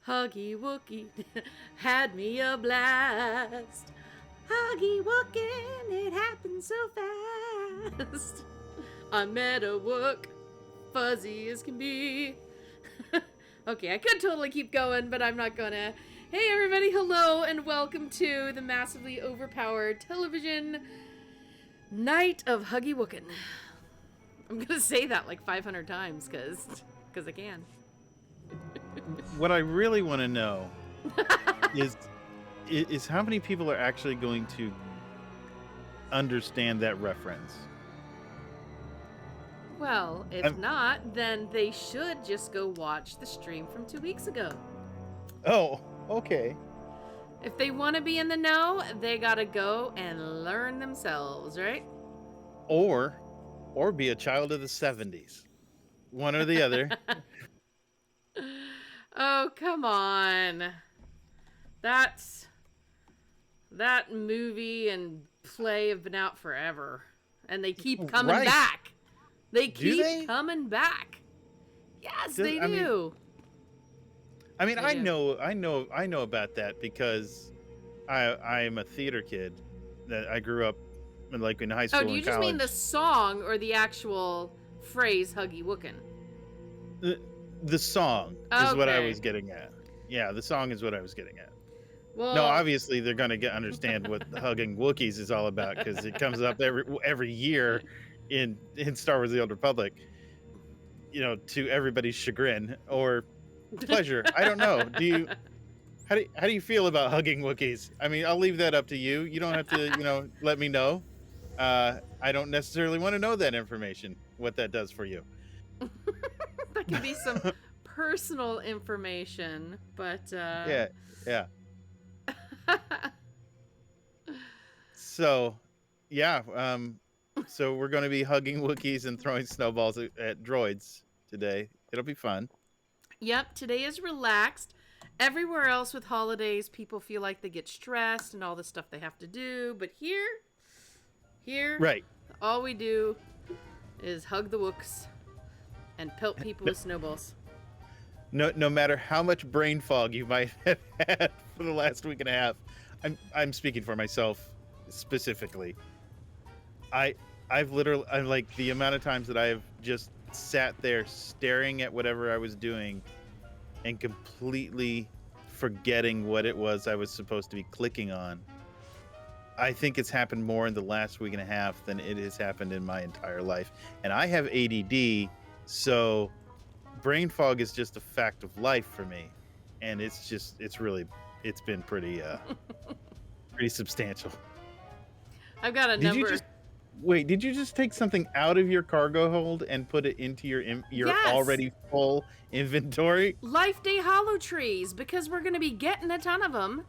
Huggy Wookie had me a blast. Huggy Wookin', it happened so fast. I met a Wook, fuzzy as can be. Okay, I could totally keep going, but I'm not gonna. Hey everybody, hello, and welcome to the massively overpowered television night of Huggy Wookin'. I'm gonna say that like 500 times, cause I can. What I really want to know is how many people are actually going to understand that reference. Well, if not, then they should just go watch the stream from 2 weeks ago. Oh, okay. If they want to be in the know, they gotta go and learn themselves, right? Or be a child of the 70s. One or the other. Oh, come on. That movie and play have been out forever. And they keep coming back. They keep coming back. Yes, they do. I know about that because I am a theater kid. That I grew up in high school. Oh, do you just mean the song or the actual phrase Huggy Wookin'? The song is what I was getting at. Yeah, the song is what I was getting at. Well, no, obviously they're going to understand what hugging Wookiees is all about because it comes up every year in Star Wars: The Old Republic. You know, to everybody's chagrin or pleasure. I don't know. How do you feel about hugging Wookiees? I mean, I'll leave that up to you. You don't have to, let me know. I don't necessarily want to know that information, what that does for you. That could be some personal information, but yeah. So, yeah, so we're going to be hugging Wookiees and throwing snowballs at droids today. It'll be fun. Yep, today is relaxed. Everywhere else with holidays, people feel like they get stressed and all the stuff they have to do, but here, right, all we do is hug the Wooks and pelt people with snowballs. No matter how much brain fog you might have had for the last week and a half, I'm speaking for myself specifically. I'm like the amount of times that I have just sat there staring at whatever I was doing and completely forgetting what it was I was supposed to be clicking on. I think it's happened more in the last week and a half than it has happened in my entire life. And I have ADD, so brain fog is just a fact of life for me. And it's been pretty substantial. I've got a number. Did you just take something out of your cargo hold and put it into your yes. already full inventory? Life Day Hollow Trees, because we're going to be getting a ton of them.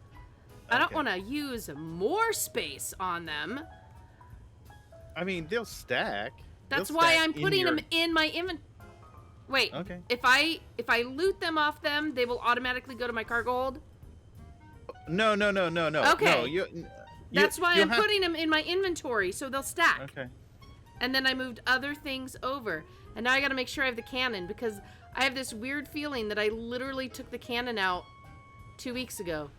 Okay. I don't want to use more space on them. I mean, they'll stack. That's why I'm putting them in my inventory. Wait, okay. If I loot them off them, they will automatically go to my cargo hold? No. Okay. No, that's why I'm putting them in my inventory, so they'll stack. Okay. And then I moved other things over. And now I gotta make sure I have the cannon, because I have this weird feeling that I literally took the cannon out 2 weeks ago.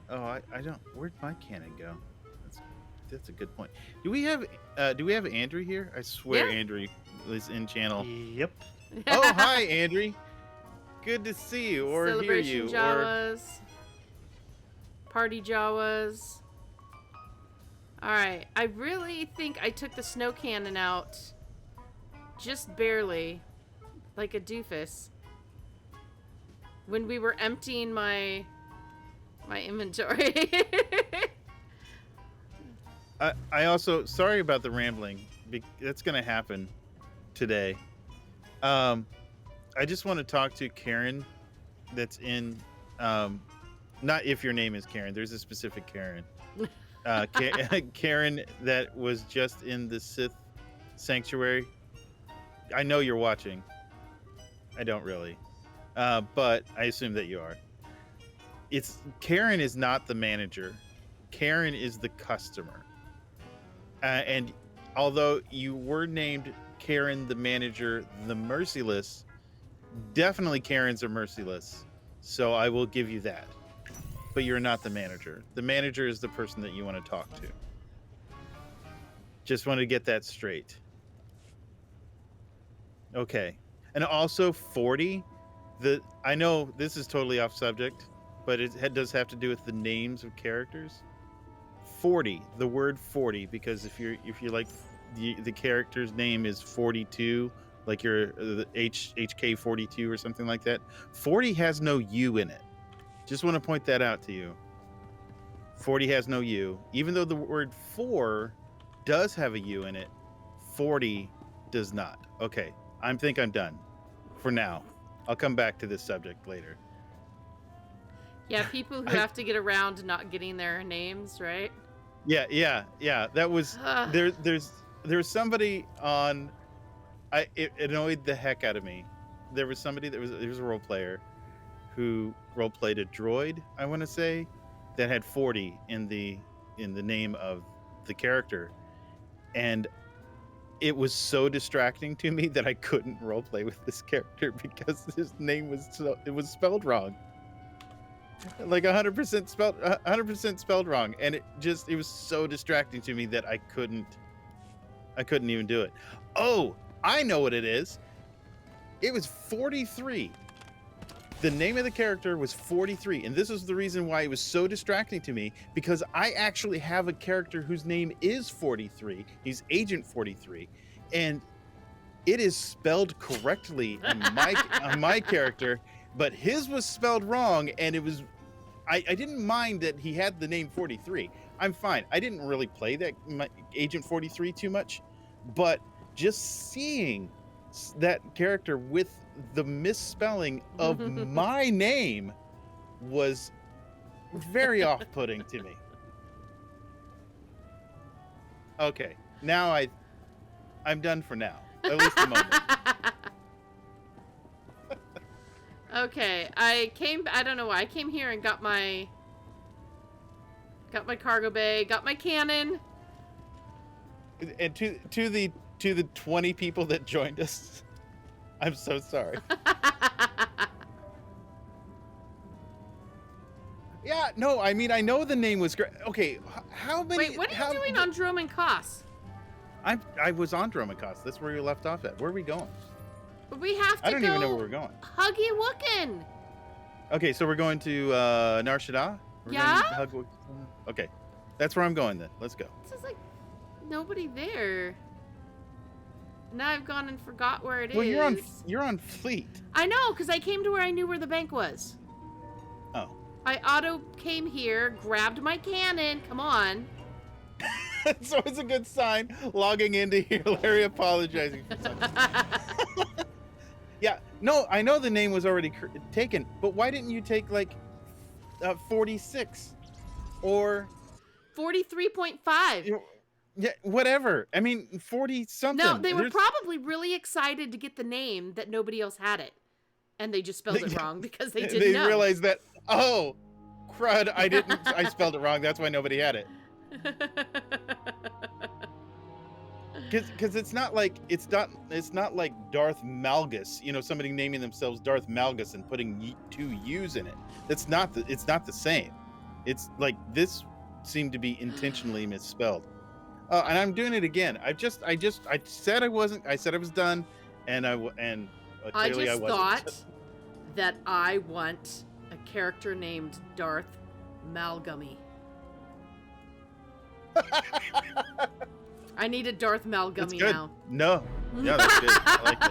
Oh, I don't. Where'd my cannon go? That's a good point. Do we have Andrew here? I swear Andrew is in channel. Yep. Oh, hi, Andrew. Good to see you or Celebration hear you. Jawas. Party Jawas. Alright, I really think I took the snow cannon out just barely, like a doofus, when we were emptying my inventory. I also, sorry about the rambling, that's going to happen today. I just want to talk to Karen that's in... not if your name is Karen. There's a specific Karen. Karen that was just in the Sith Sanctuary. I know you're watching. I don't really. But I assume that you are. Karen is not the manager. Karen is the customer. And although you were named Karen the Manager, the Merciless, definitely Karens are merciless, so I will give you that. But you're not the manager. The manager is the person that you want to talk to. Just want to get that straight. Okay. And also 40, I know this is totally off subject, but does have to do with the names of characters. 40, the word 40, because if you're like the character's name is 42, like you're the HK 42 or something like that, 40 has no U in it. Just want to point that out to you. 40 has no U. Even though the word for does have a U in it, 40 does not. Okay, I think I'm done for now. I'll come back to this subject later. Yeah, people who have to get around to not getting their names, right? Yeah. That was there's somebody on. It annoyed the heck out of me. There was somebody there was a role player who role played a droid, I want to say, that had 40 in the name of the character, and it was so distracting to me that I couldn't role play with this character because his name was spelled wrong. Like 100% spelled wrong, and it was so distracting to me that I couldn't even do it. Oh, I know what it is. It was 43. The name of the character was 43, and this is the reason why it was so distracting to me, because I actually have a character whose name is 43. He's Agent 43, and it is spelled correctly on my character, but his was spelled wrong, and it was I didn't mind that he had the name 43. I'm fine. I didn't really play that Agent 43 too much, but just seeing that character with the misspelling of my name was very off-putting to me. Okay, now I'm done for now, at least a moment. Okay, I don't know why, I came here and got my cargo bay, got my cannon. And to the 20 people that joined us, I'm so sorry. Yeah, no, I mean, I know the name was great. Okay, how many... Wait, what are you doing on Drome and Koss? I was on Drome and Koss. That's where you left off at. Where are we going? We have to go... I don't even know where we're going. Huggy Wookin. Okay, so we're going to Nar Shaddaa? Yeah? Okay, that's where I'm going then. Let's go. This is like nobody there. Now I've gone and forgot where it is. Well, you're on Fleet. I know, because I came to where I knew where the bank was. Oh. I auto came here, grabbed my cannon. Come on. It's always a good sign logging into here, Larry apologizing for something. Yeah, no, I know the name was already taken, but why didn't you take like 46 or 43.5? Yeah, whatever. I mean, 40 something. No, they were probably really excited to get the name that nobody else had it, and they just spelled it wrong because they didn't know. They realized that, oh, crud! I spelled it wrong. That's why nobody had it. Because it's not like Darth Malgus. You know, somebody naming themselves Darth Malgus and putting 2 U's in it. It's not the same. It's like this seemed to be intentionally misspelled. And I'm doing it again. I said I wasn't. I said I was done, and clearly I wasn't. Thought that I want a character named Darth Malgummy. I need a Darth Malgummy now. No. Yeah, that's good. I like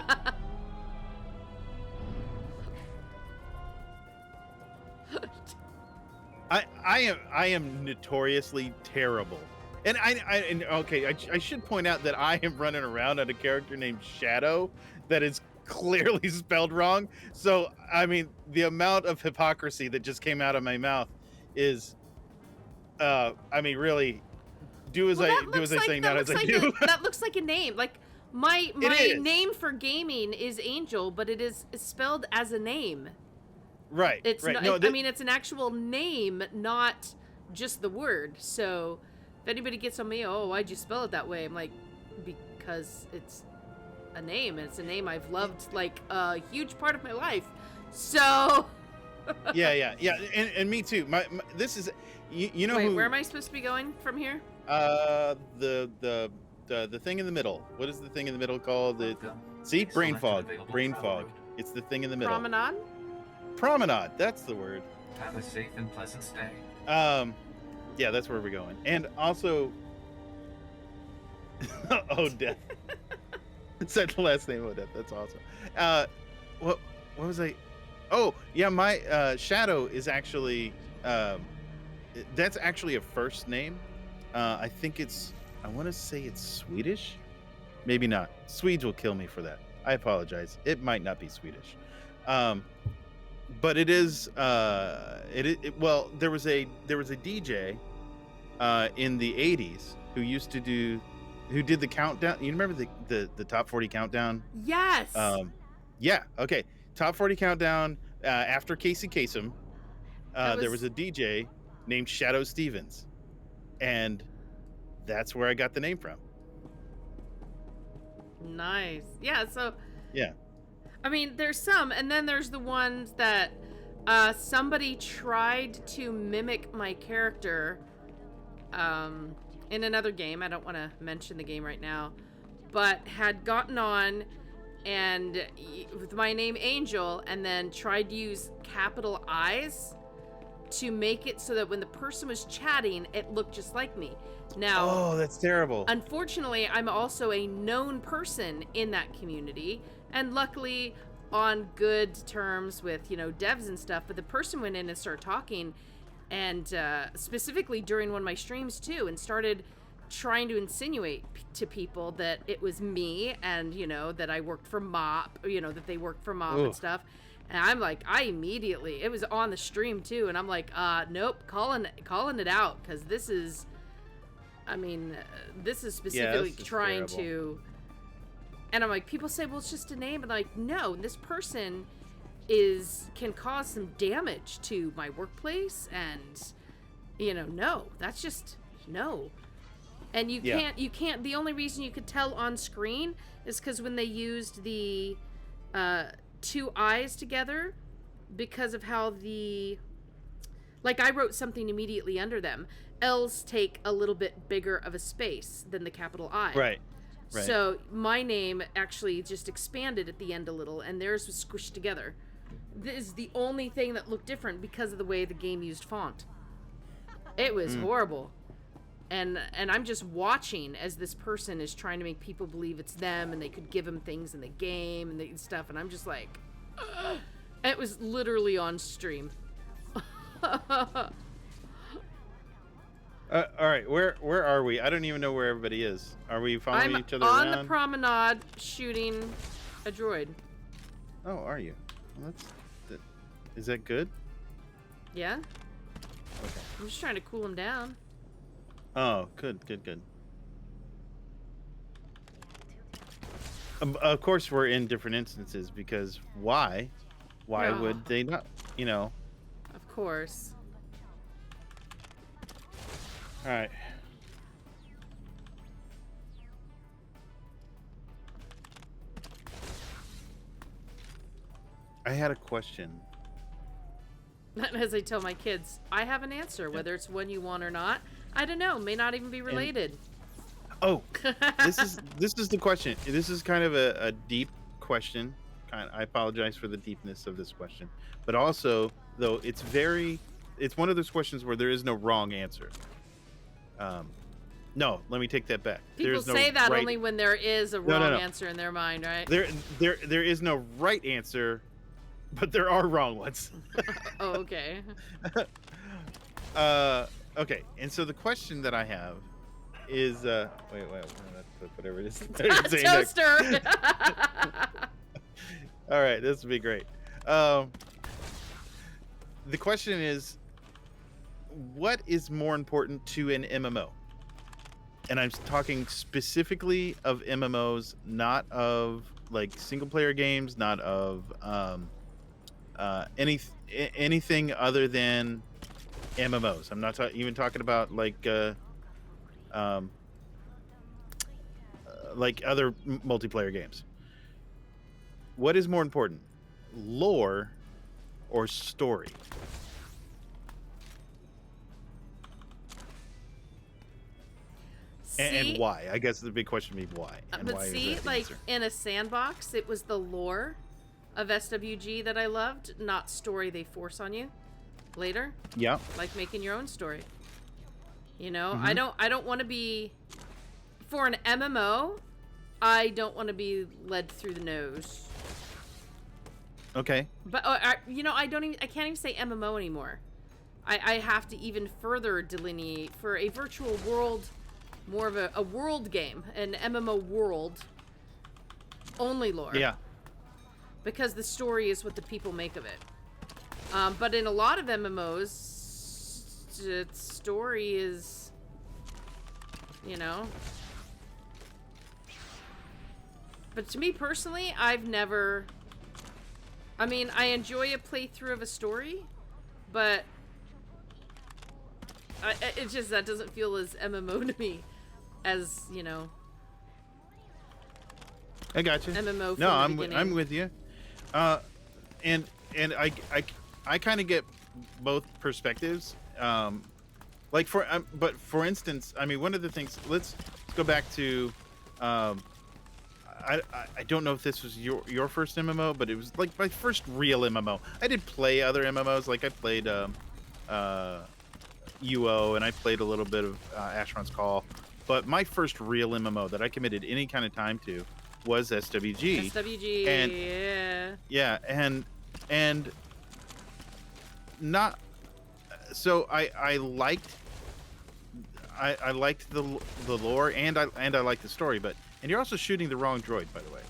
it. I am notoriously terrible. And I should point out that I am running around on a character named Shadow that is clearly spelled wrong. So, I mean, the amount of hypocrisy that just came out of my mouth is, I mean, really, do as I say, not as I do. That looks like a name. Like, my name for gaming is Angel, but it is spelled as a name. Right. It's right. Not, no, I mean, it's an actual name, not just the word. So, if anybody gets on me, oh, why'd you spell it that way? I'm like, because it's a name, and it's a name I've loved like a huge part of my life. So yeah, and me too. This is, you know. Wait, who, where am I supposed to be going from here? The thing in the middle. What is the thing in the middle called? See, brain fog. Brain fog. It's the thing in the middle. Promenade. Promenade. That's the word. Have a safe and pleasant stay. Yeah, that's where we're going. And also, Odette. Said the last name Odette. That's awesome. What was I? Oh, yeah, my Shadow is actually that's actually a first name. I think I want to say it's Swedish. Maybe not. Swedes will kill me for that. I apologize. It might not be Swedish. But it is well, there was a DJ in the 80s who did the countdown. You remember the top 40 countdown? Yes. Yeah, okay. Top 40 countdown after Casey Kasem. There was a DJ named Shadow Stevens. And that's where I got the name from. Nice. Yeah, so yeah. I mean, there's some, and then there's the ones that somebody tried to mimic my character in another game. I don't want to mention the game right now, but had gotten on and with my name Angel, and then tried to use capital I's to make it so that when the person was chatting, it looked just like me. Now, oh, that's terrible. Unfortunately, I'm also a known person in that community, and luckily on good terms with, devs and stuff, but the person went in and started talking, and specifically during one of my streams too, and started trying to insinuate to people that it was me, and, that I worked for MOP, that they worked for MOP and stuff. And I'm like, it was on the stream too, and I'm like, nope, calling it out, because this is specifically trying terrible. to. And I'm like, people say, well, it's just a name, and I'm like, no, this person can cause some damage to my workplace, and no, that's just no. And you can't. The only reason you could tell on screen is because when they used the two eyes together, because of how I wrote something immediately under them. L's take a little bit bigger of a space than the capital I. Right. So my name actually just expanded at the end a little, and theirs was squished together. This is the only thing that looked different because of the way the game used font. It was horrible. And I'm just watching as this person is trying to make people believe it's them, and they could give them things in the game and stuff, and I'm just like, ugh. It was literally on stream. All right, where are we? I don't even know where everybody is. Are we following each other around? I'm on the promenade shooting a droid. Oh, are you? Well, is that good? Yeah. Okay. I'm just trying to cool him down. Oh, good. Of course, we're in different instances, because why? Why would they not? Of course. All right. I had a question. As I tell my kids, I have an answer, whether it's one you want or not. I don't know. May not even be related. This is the question. This is kind of a deep question. I apologize for the deepness of this question, but also, though, it's one of those questions where there is no wrong answer. No, let me take that back. People say that only when there is a wrong answer in their mind, right? There is no right answer, but there are wrong ones. Oh, okay. Okay, and so the question that I have is, wait, whatever it is. Toaster. All right, this would be great. The question is, what is more important to an MMO? And I'm talking specifically of MMOs, not of single player games, not of anything other than MMOs. I'm not even talking about other multiplayer games. what is more important, lore or story? And See, why? I guess the big question would be why. And but why see, is that the like answer? in a sandbox, it was the lore of SWG that I loved, not story they force on you later, Yeah. like making your own story. You know, Mm-hmm. I don't want to be for an MMO. I don't want to be led through the nose. Okay. But you know, I can't even say MMO anymore. I have to even further delineate for a virtual world, more of a world game, an MMO world. Only lore. Yeah. Because the story is what the people make of it. But in a lot of MMOs, its story is, you know. But to me personally, I've never. I mean, I enjoy a playthrough of a story, but it's just that doesn't feel as MMO to me as, you know. I got you. MMO from No, the I'm beginning. with you. And I kind of get both perspectives. Like but for instance, I mean, one of the things. Let's go back to. I don't know if this was your first MMO, but it was like my first real MMO. I did play other MMOs, like I played UO, and I played a little bit of Asheron's Call. But my first real MMO that I committed any kind of time to was SWG. SWG, And yeah. yeah, and not so I liked the lore, and I liked the story, but and you're also shooting the wrong droid, by the way.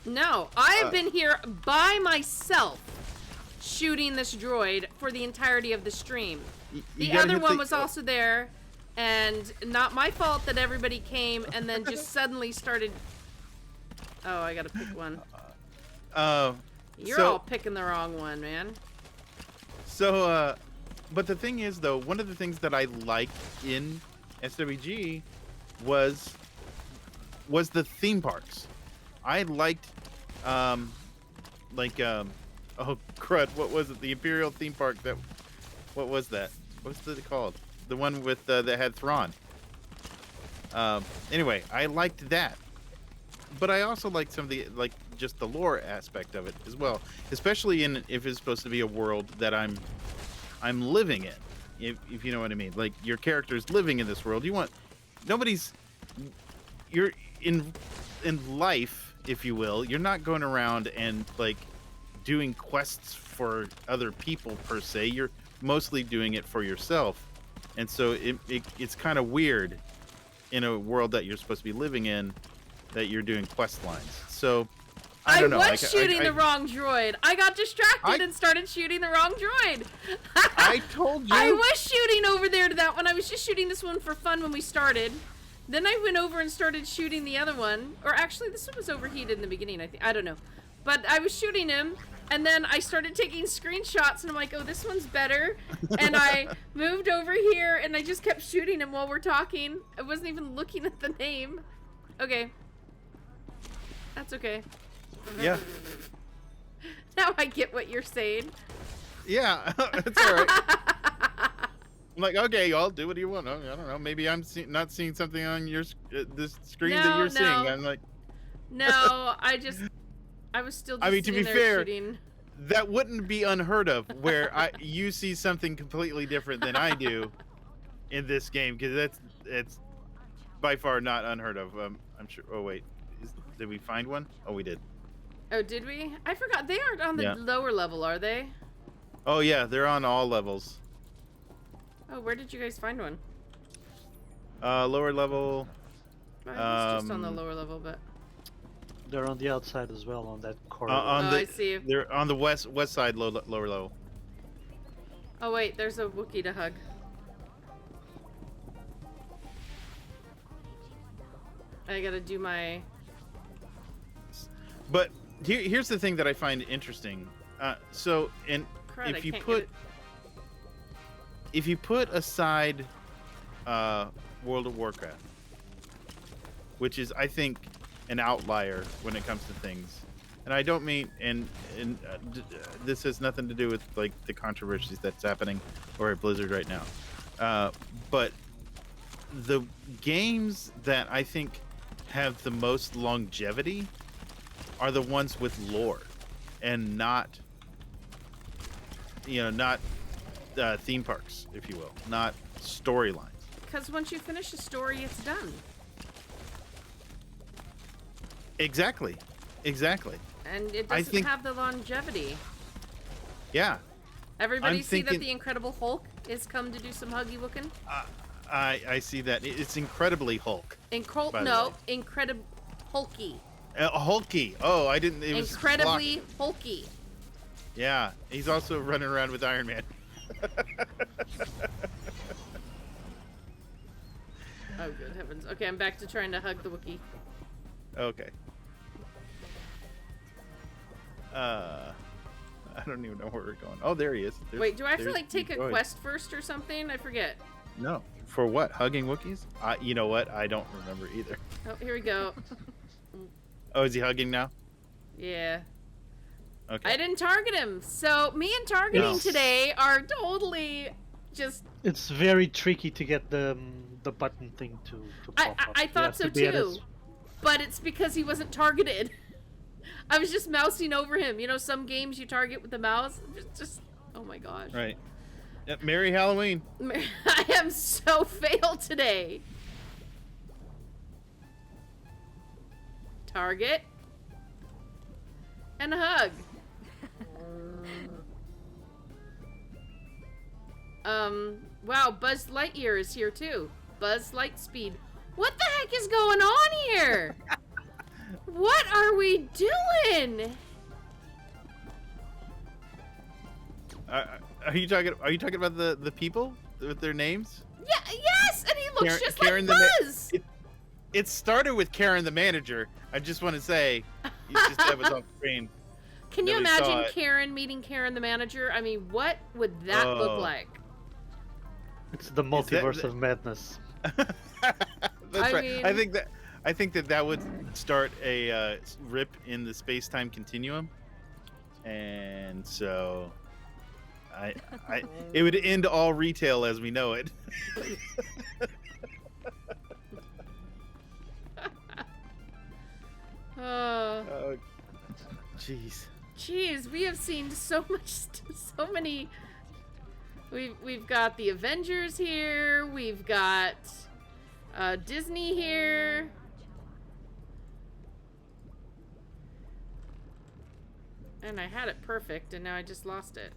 No, I've been here by myself shooting this droid for the entirety of the stream. You The gotta other hit one was also there, and not my fault that everybody came and then just suddenly started. Oh, I gotta pick one. You're all picking the wrong one, man. So, but the thing is, though, one of the things that I liked in SWG was the theme parks. I liked, oh crud, what was it? The Imperial theme park. What was that? What's it called? The one with that had Thrawn. Anyway, I liked that, but I also liked some of the just the lore aspect of it as well, especially if it's supposed to be a world that I'm living in, if you know what I mean. Like, your character's living in this world. You're in life, if you will. You're not going around and like doing quests for other people per se. You're mostly doing it for yourself, and so it's kind of weird in a world that you're supposed to be living in that you're doing quest lines. So I don't know. I was shooting the wrong droid. I got distracted and started shooting the wrong droid. I told you. I was shooting over there to that one. I was just shooting this one for fun when we started. Then I went over and started shooting the other one. Or actually, this one was overheated in the beginning, I think. I don't know. But I was shooting him, and then I started taking screenshots, and I'm like, oh, this one's better. And I moved over here, and I just kept shooting him while we're talking. I wasn't even looking at the name. Okay. That's okay. Yeah. Now I get what you're saying. Yeah, it's all right. I'm like, okay, y'all do what you want. I don't know. Maybe I'm not seeing something on your this screen that you're seeing. I'm like, no, I was still. Just I mean, to be there fair, shooting. that wouldn't be unheard of, where you see something completely different than I do in this game, because it's by far not unheard of. I'm sure. Oh wait, did we find one? Oh, we did. Oh, did we? I forgot. They aren't on the lower level, are they? Oh yeah, they're on all levels. Oh, where did you guys find one? Lower level. It's just on the lower level, but. They're on the outside as well, on that corridor. I see. They're on the west side, lower level. Oh wait, there's a Wookiee to hug. I gotta do my. But here's the thing that I find interesting. So, Crud, if you put aside World of Warcraft, which is, I think, an outlier when it comes to things, and I don't mean this has nothing to do with like the controversies that's happening or at Blizzard right now, but the games that I think have the most longevity are the ones with lore, and not theme parks, if you will, not storylines. Because once you finish a story, it's done. Exactly. And it I doesn't think- have the longevity. Yeah. Everybody I'm see that thinking- the Incredible Hulk is come to do some Huggy Wookin? I see that. It's incredibly Hulk. By the way. Incredible Hulky. Hulky. Oh, I didn't. It was Incredibly blocked. Hulky. Yeah, he's also running around with Iron Man. Oh, good heavens. Okay, I'm back to trying to hug the Wookiee. Okay. I don't even know where we're going. Oh, there he is. Wait, do I have to there's like take a Detroit. quest first or something? I forget. No. For what? Hugging Wookiees? You know what? I don't remember either. Oh, here we go. Oh, is he hugging now? Yeah. Okay. I didn't target him. So me and targeting No. today are totally just. It's very tricky to get the button thing to pop up. I You thought have so to be at too. his- But it's because he wasn't targeted. I was just mousing over him. You know, some games you target with the mouse. Just oh my gosh. Right. Yep, Merry Halloween. I am so failed today. Target. And hug. Wow, Buzz Lightyear is here too. Buzz Lightspeed. What the heck is going on here? What are we doing? Are you talking about the people with their names? Yeah, yes, and he looks just Karen like the Buzz. It started with Karen the manager. I just want to say, that was off screen. Can you Nobody saw imagine it. Karen meeting Karen the manager? I mean, what would that look Oh. like? It's the multiverse of madness. That's I right. mean- I think that would start a rip in the space-time continuum, and so it would end all retail as we know it. Oh, Jeez. jeez, we have seen so many. We've got the Avengers here. We've got Disney here. And I had it perfect, and now I just lost it.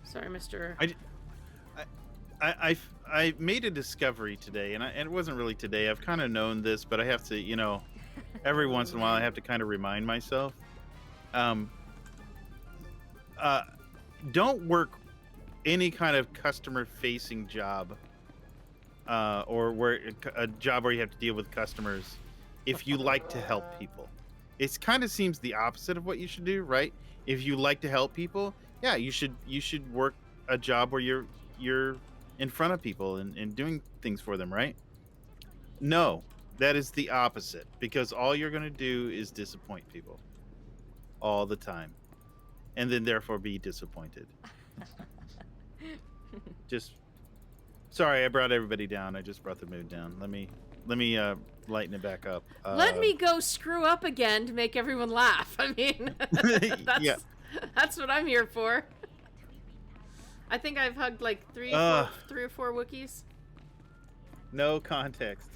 Sorry, Mr. I made a discovery today, and it wasn't really today. I've kind of known this, but I have to, every once in a while, I have to kind of remind myself. Don't work any kind of customer-facing job, or a job where you have to deal with customers, if you like to help people. It kind of seems the opposite of what you should do, right? If you like to help people, yeah, you should work a job where you're in front of people and doing things for them, right? No, that is the opposite, because all you're going to do is disappoint people all the time, and then therefore be disappointed. Just sorry, I brought everybody down. I just brought the mood down. Let me lighten it back up. Let me go screw up again to make everyone laugh. I mean, Yeah. that's what I'm here for. I think I've hugged like three or four Wookiees. No context.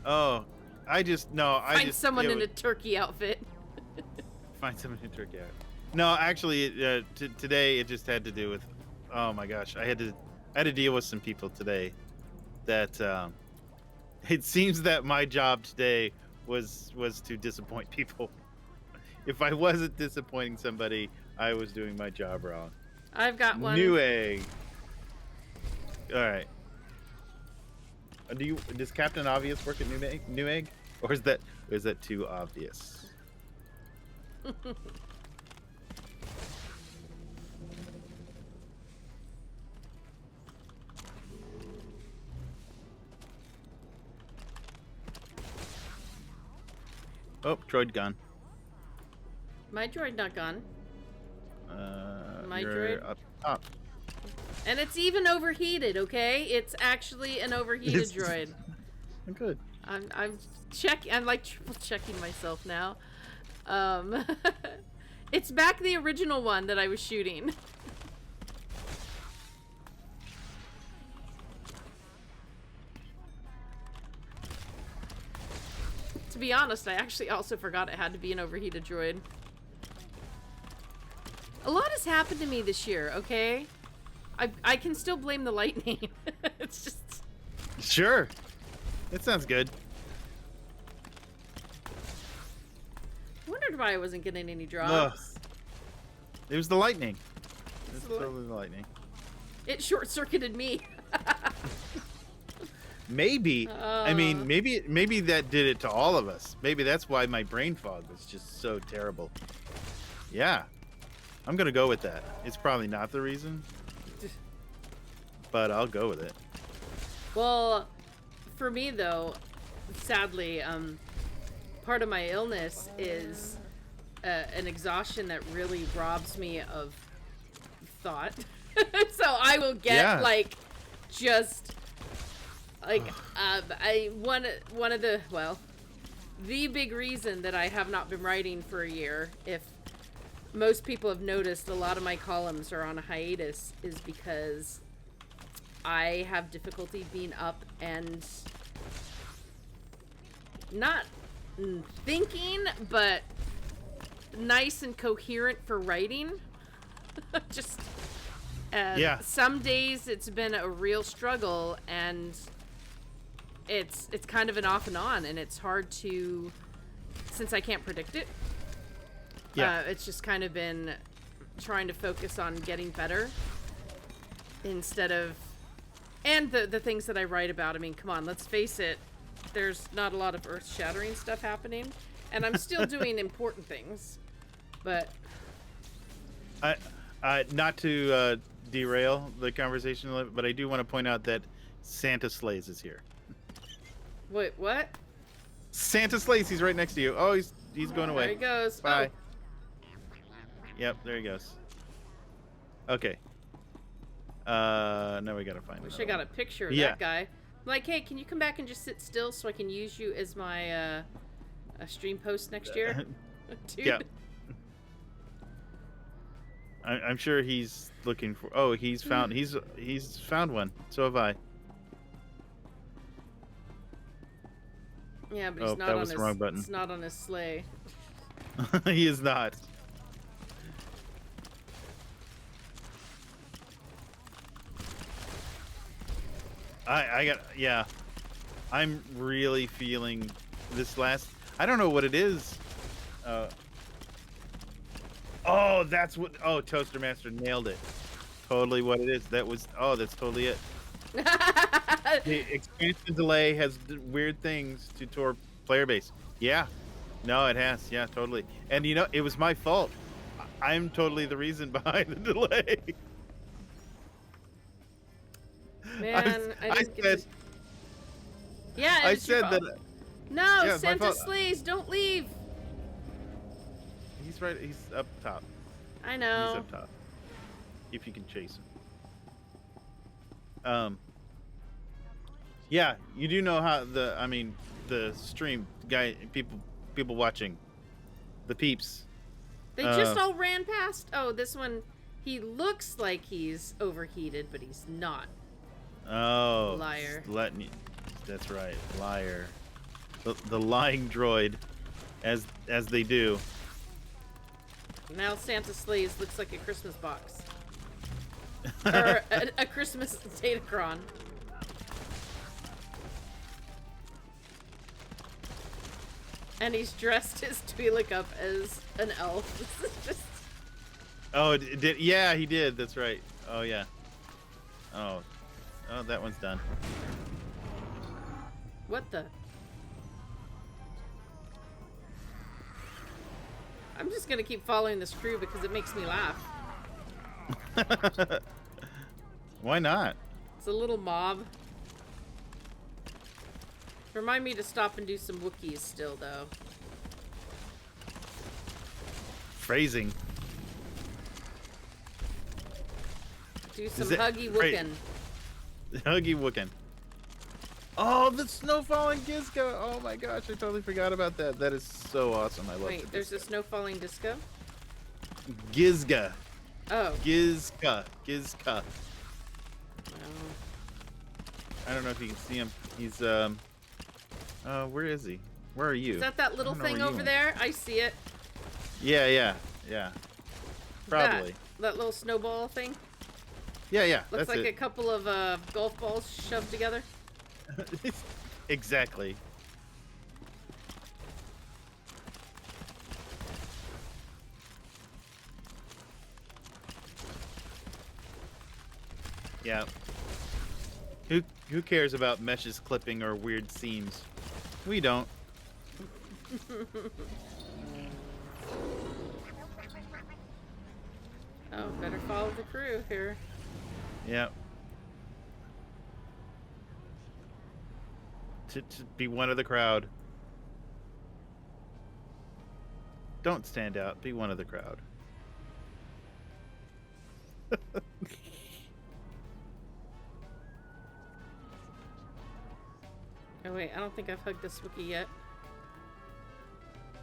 Oh, Find someone in a turkey outfit. Find someone in Turkey. No, actually, today it just had to do with. Oh my gosh, I had to deal with some people today. That it seems that my job today was to disappoint people. If I wasn't disappointing somebody, I was doing my job wrong. I've got one. New egg. All right. Does Captain Obvious work at New egg, or is that too obvious? Oh, droid gone. My droid not gone. My You're droid? up top. And it's even overheated, okay? It's actually an overheated droid. Good. I'm like triple checking myself now. It's back the original one that I was shooting. To be honest, I actually also forgot it had to be an overheated droid. A lot has happened to me this year, okay? I can still blame the lightning. It's just... Sure. That sounds good. I wondered why I wasn't getting any Ugh. drops. It was the lightning. It's It's the li- totally the lightning. It short-circuited me. Maybe. I mean, maybe that did it to all of us. Maybe that's why my brain fog was just so terrible. Yeah. I'm going to go with that. It's probably not the reason, but I'll go with it. Well, for me though, sadly, part of my illness is an exhaustion that really robs me of thought. So I will get like just like one of the the big reason that I have not been writing for a year, if most people have noticed a lot of my columns are on a hiatus, is because I have difficulty being up and not thinking, but nice and coherent for writing. Just some days it's been a real struggle, and it's kind of an off and on, and it's hard to, since I can't predict it. It's just kind of been trying to focus on getting better instead of, and the things that I write about. I mean, come on, let's face it, there's not a lot of earth-shattering stuff happening, and I'm still doing important things, but not to derail the conversation a little, but I do want to point out that Santa Slays is here. Wait, what? Santa Slays, he's right next to you. Oh, he's going away. There he goes. Bye. Oh. Yep, there he goes. Okay. Now we gotta find. Wish I got a picture of that guy. Like, hey, can you come back and just sit still so I can use you as my a stream post next year? Dude. Yeah. I'm sure he's looking for. Oh, he's found. He's found one. So have I. Yeah, but he's not on his. Wrong button. It's not on his sleigh. He is not. I got, I'm really feeling this last, I don't know what it is. Oh, that's what, Toaster Master nailed it. Totally what it is. That's totally it. The expansion delay has weird things to TOR player base. Yeah. No, it has. Yeah, totally. And it was my fault. I'm totally the reason behind the delay. Man, I said that. No, yeah, Santa Slays, don't leave. He's right. He's up top. I know. He's up top. If you can chase him. Yeah, you do know how the stream guy, people watching, the peeps. They just all ran past. Oh, this one, he looks like he's overheated, but he's not. Oh, liar. That's right, liar. The lying droid, as they do. Now Santa Slays looks like a Christmas box. Or a Christmas Datacron. And he's dressed his Twi'lek up as an elf. This is just... Oh, yeah, he did. That's right. Oh, yeah. Oh, that one's done. What the? I'm just gonna keep following this crew because it makes me laugh. Why not? It's a little mob. Remind me to stop and do some Wookiees still, though. phrasing. Do some Is it- Huggy right. Wookin. Huggy Wookin. Oh, the snow falling Gizka. Oh my gosh, I totally forgot about that. That is so awesome. I love Wait, there's a snow falling disco? Gizka. Oh. Gizka. Gizka. Oh. I don't know if you can see him. He's where is he? Where are you? Is that little I don't know thing where you over went. there? I see it. Yeah. Probably. That little snowball thing? Yeah, Looks that's like it. a couple of golf balls shoved together. Exactly. Yeah. Who cares about meshes clipping or weird seams? We don't. Oh, better follow the crew here. Yeah. To be one of the crowd. Don't stand out. Be one of the crowd. Oh wait, I don't think I've hugged this Wookiee yet.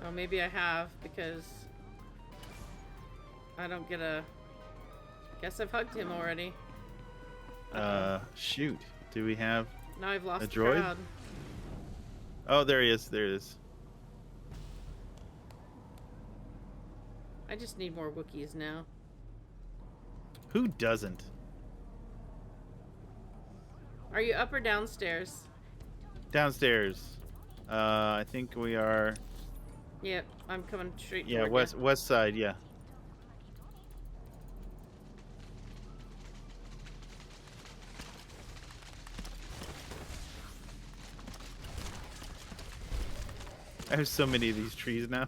Oh, maybe I have, because I don't get a... Guess I've hugged him already. Shoot. Do we have... Now I've lost a the droid? crowd. Oh, there he is. There he is. I just need more Wookiees now. Who doesn't? Are you up or downstairs? Downstairs. I think we are... Yep, I'm coming straight Yeah, toward west side, yeah. I have so many of these trees now.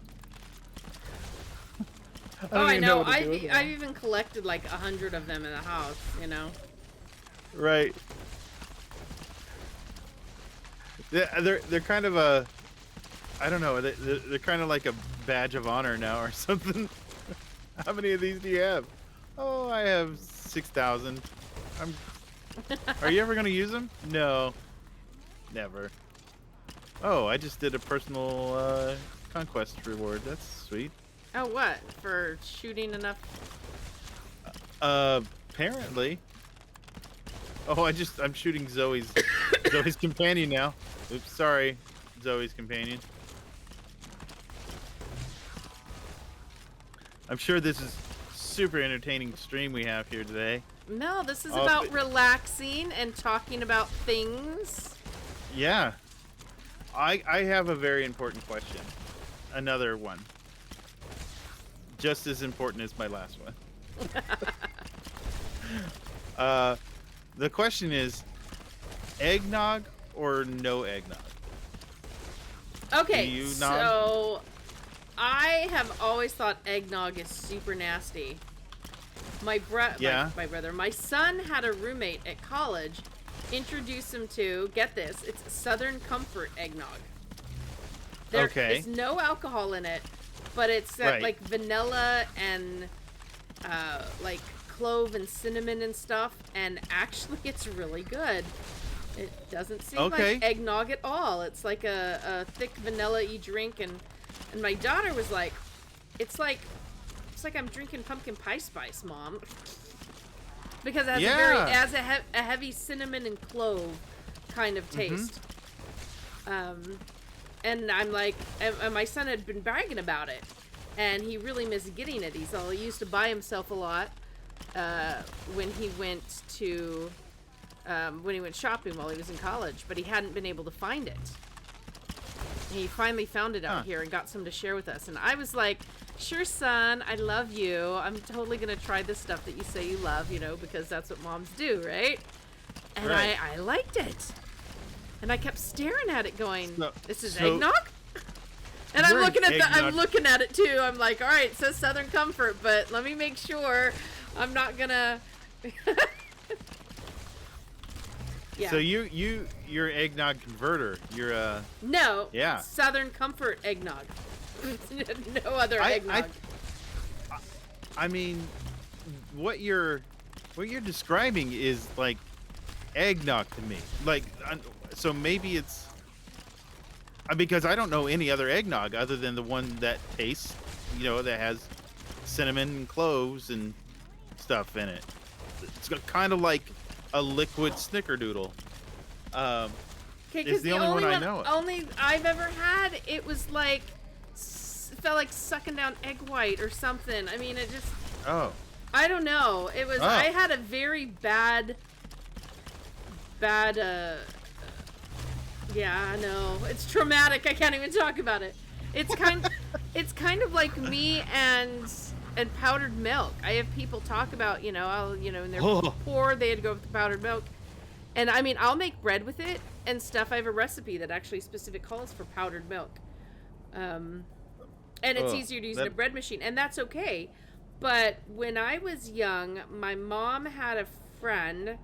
Oh, I even know. what to do with them. I've even collected like 100 of them in the house, you know? Right. They're kind of a... I don't know. They're kind of like a badge of honor now or something. How many of these do you have? Oh, I have 6,000. Are you ever going to use them? No. Never. Oh, I just did a personal conquest reward. That's sweet. Oh, what? For shooting enough? Apparently. Oh, I'm shooting Zoe's companion now. Oops, sorry, Zoe's companion. I'm sure this is super entertaining stream we have here today. No, this is Oh, about but- relaxing and talking about things. Yeah. I have a very important question. Another one. Just as important as my last one. The question is, eggnog or no eggnog? Okay, Do you so I have always thought eggnog is super nasty. My son had a roommate at college, introduced him to, get this, it's Southern Comfort eggnog. There Okay. is no alcohol in it, but it's got Right. like vanilla and like clove and cinnamon and stuff, and actually it's really good. It doesn't seem Okay. like eggnog at all. It's like a thick vanilla-y drink, and my daughter was like, it's like I'm drinking pumpkin pie spice, Mom. Because it has a heavy cinnamon and clove kind of taste. And I'm like, and my son had been bragging about it, and he really missed getting it. He used to buy himself a lot when he went shopping while he was in college, but he hadn't been able to find it. He finally found it out here and got some to share with us. And I was like, sure, son, I love you. I'm totally going to try this stuff that you say you love, you know, because that's what moms do, right? And Right. I liked it. And I kept staring at it going, So- this is so- eggnog? And I'm You're looking at I'm eggnog. looking at it too. I'm like, all right, it says Southern Comfort, but let me make sure I'm not gonna. Yeah. So you're eggnog converter. You're No. Yeah. Southern Comfort eggnog. No other eggnog. I mean, what you're describing is like eggnog to me. Like, so maybe it's because I don't know any other eggnog other than the one that tastes, that has cinnamon and cloves and stuff in it. It's kind of like a liquid snickerdoodle. Okay, It's because the only one I know. Only I've ever had, it was like felt like sucking down egg white or something. I mean, it just. Oh. I don't know. It was. Oh. I had a very bad. Yeah, I know. It's traumatic. I can't even talk about it. It's kind of like me and powdered milk. I have people talk about, when they're poor, they'd go with the powdered milk. And I mean, I'll make bread with it and stuff. I have a recipe that actually specific calls for powdered milk. And it's easier to use in a bread machine, and that's okay. But when I was young, my mom had a friend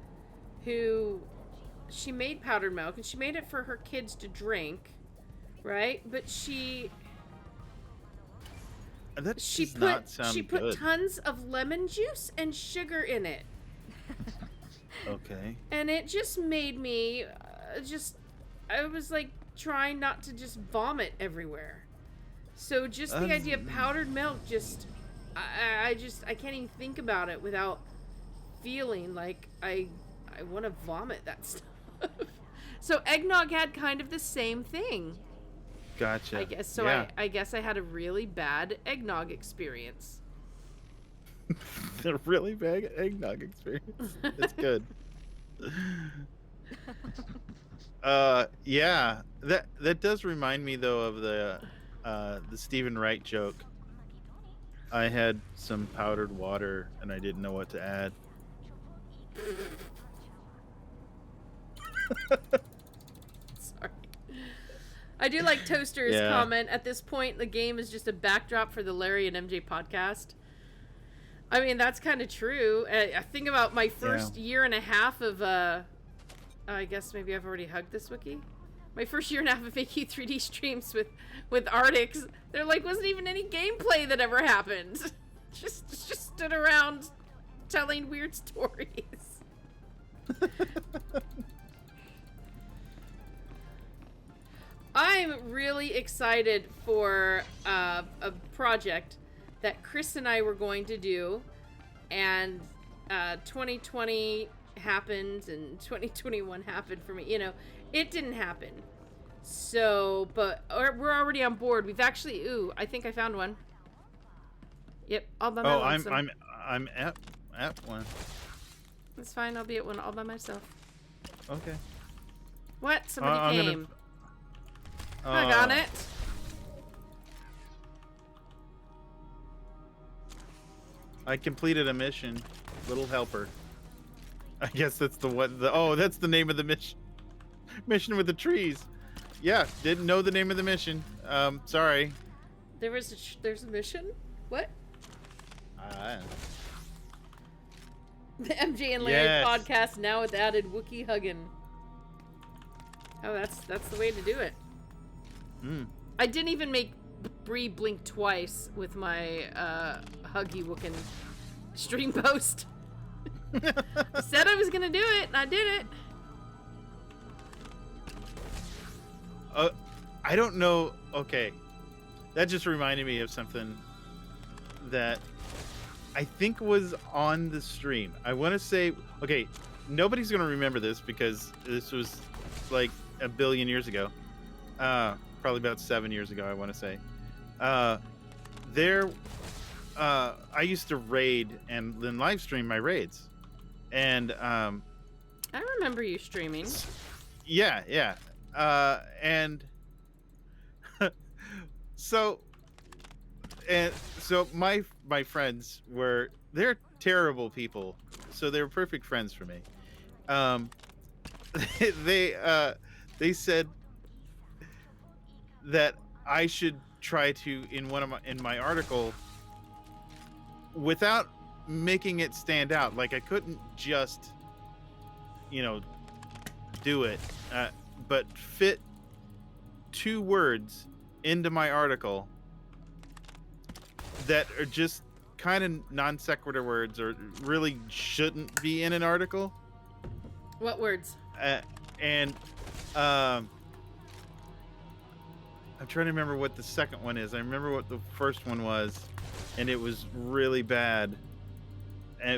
who she made powdered milk, and she made it for her kids to drink, right? But she put tons of lemon juice and sugar in it. Okay. And it just made me I was like trying not to just vomit everywhere. So just the idea of powdered milk, I can't even think about it without feeling like I want to vomit that stuff. So eggnog had kind of the same thing. Gotcha. I guess so. Yeah. I guess I had a really bad eggnog experience. A really bad eggnog experience. That's good. Yeah. That does remind me though of the Stephen Wright joke. I had some powdered water and I didn't know what to add. Sorry. I do like Toaster's comment. At this point, the game is just a backdrop for the Larry and MJ podcast. I mean, that's kind of true. I think about my first year and a half of, I guess maybe I've already hugged this wiki. My first year and a half of AQ 3D streams with Arctics, there wasn't even any gameplay that ever happened. just stood around telling weird stories. I'm really excited for a project that Chris and I were going to do, and 2020 happened and 2021 happened for me. It didn't happen. So, but we're already on board. We've actually, I think I found one. Yep, all by myself. I'm at one. That's fine. I'll be at one all by myself. Okay. What? Somebody came. Hug on it. I completed a mission. Little helper. I guess that's that's the name of the mission. Mission with the trees. Yeah, didn't know the name of the mission. Sorry. There's a mission? What? The MJ and Larry podcast now with added Wookie hugging. Oh, that's the way to do it. I didn't even make Bree blink twice with my Huggy Wookin stream post. I said I was gonna do it, and I did it. I don't know. Okay, that just reminded me of something that I think was on the stream. I want to say, okay, nobody's gonna remember this because this was like a billion years ago. Probably about 7 years ago, I want to say. I used to raid and then live stream my raids, and I remember you streaming. Yeah. And so my friends they're terrible people, so they were perfect friends for me. They said that I should try to in my article, without making it stand out, like I couldn't just do it, but fit 2 words into my article that are just kind of non sequitur words or really shouldn't be in an article. What words? And I'm trying to remember what the second one is. I remember what the first one was, and it was really bad.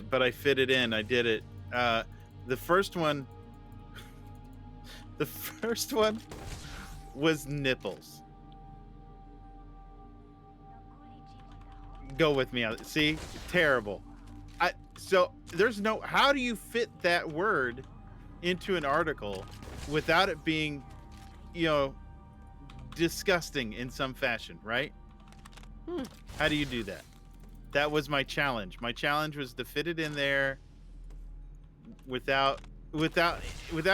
But I fit it in. I did it. The first one was nipples. Go with me. See? Terrible. So there's no, how do you fit that word into an article without it being, disgusting in some fashion, right? How do you do that? That was my challenge. My challenge was to fit it in there without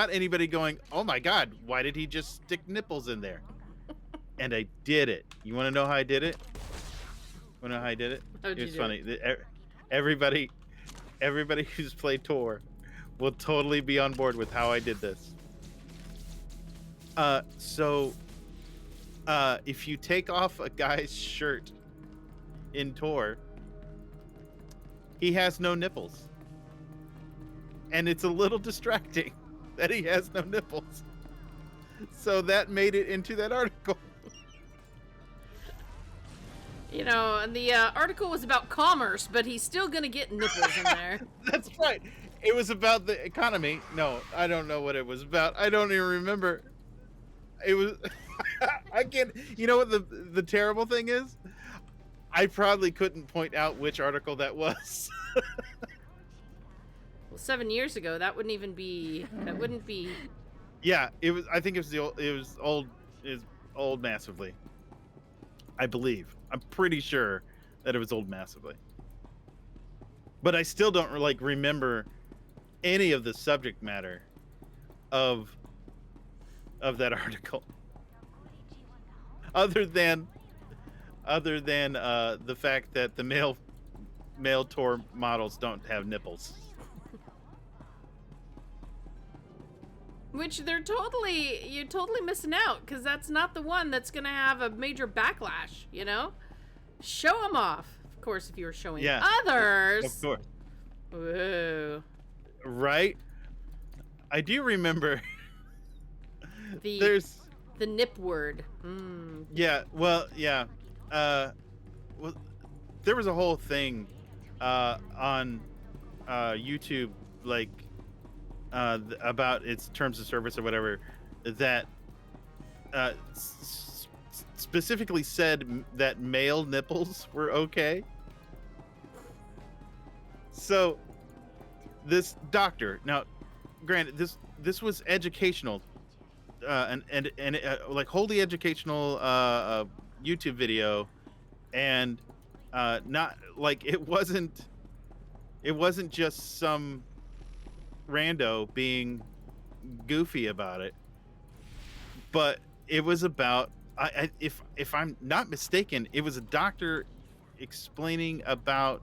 anybody going, "Oh my God, why did he just stick nipples in there?" And I did it. You want to know how I did it? Want to know how I did it? It's funny. Everybody who's played Tor will totally be on board with how I did this. So if you take off a guy's shirt in Tor, he has no nipples. And it's a little distracting that he has no nipples. So that made it into that article. And the article was about commerce, but he's still gonna get nipples in there. That's right. It was about the economy. No, I don't know what it was about. I don't even remember. It was... I can't... You know what the terrible thing is? I probably couldn't point out which article that was. Well, 7 years ago, that wouldn't be... Yeah, it was... I think it was old massively. I believe. I'm pretty sure that it was old massively. But I still don't remember any of the subject matter of that article. Other than the fact that the male Tor models don't have nipples. Which you're totally missing out, because that's not the one that's gonna have a major backlash, Show them off. Of course, if you were showing others. Of course. Whoa. Right? I do remember there's the nip word. Yeah, well, yeah. Well, there was a whole thing on YouTube, about its terms of service or whatever, that specifically said that male nipples were okay. So this doctor, now granted, this was educational, and wholly educational YouTube video, and not it wasn't just some rando being goofy about it, but it was about, if I'm not mistaken, it was a doctor explaining about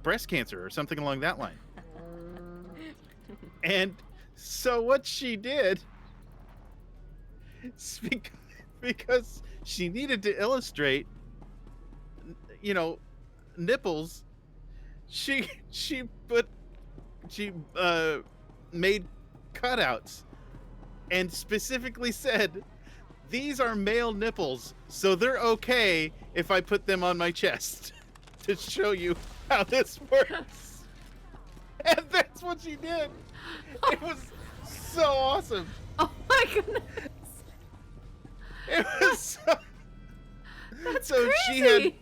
breast cancer or something along that line. And so what she did, because she needed to illustrate, nipples, she made cutouts and specifically said, "These are male nipples, so they're okay if I put them on my chest," to show you how this works. And that's what she did. It was so awesome. Oh my goodness. It was so... That's so crazy.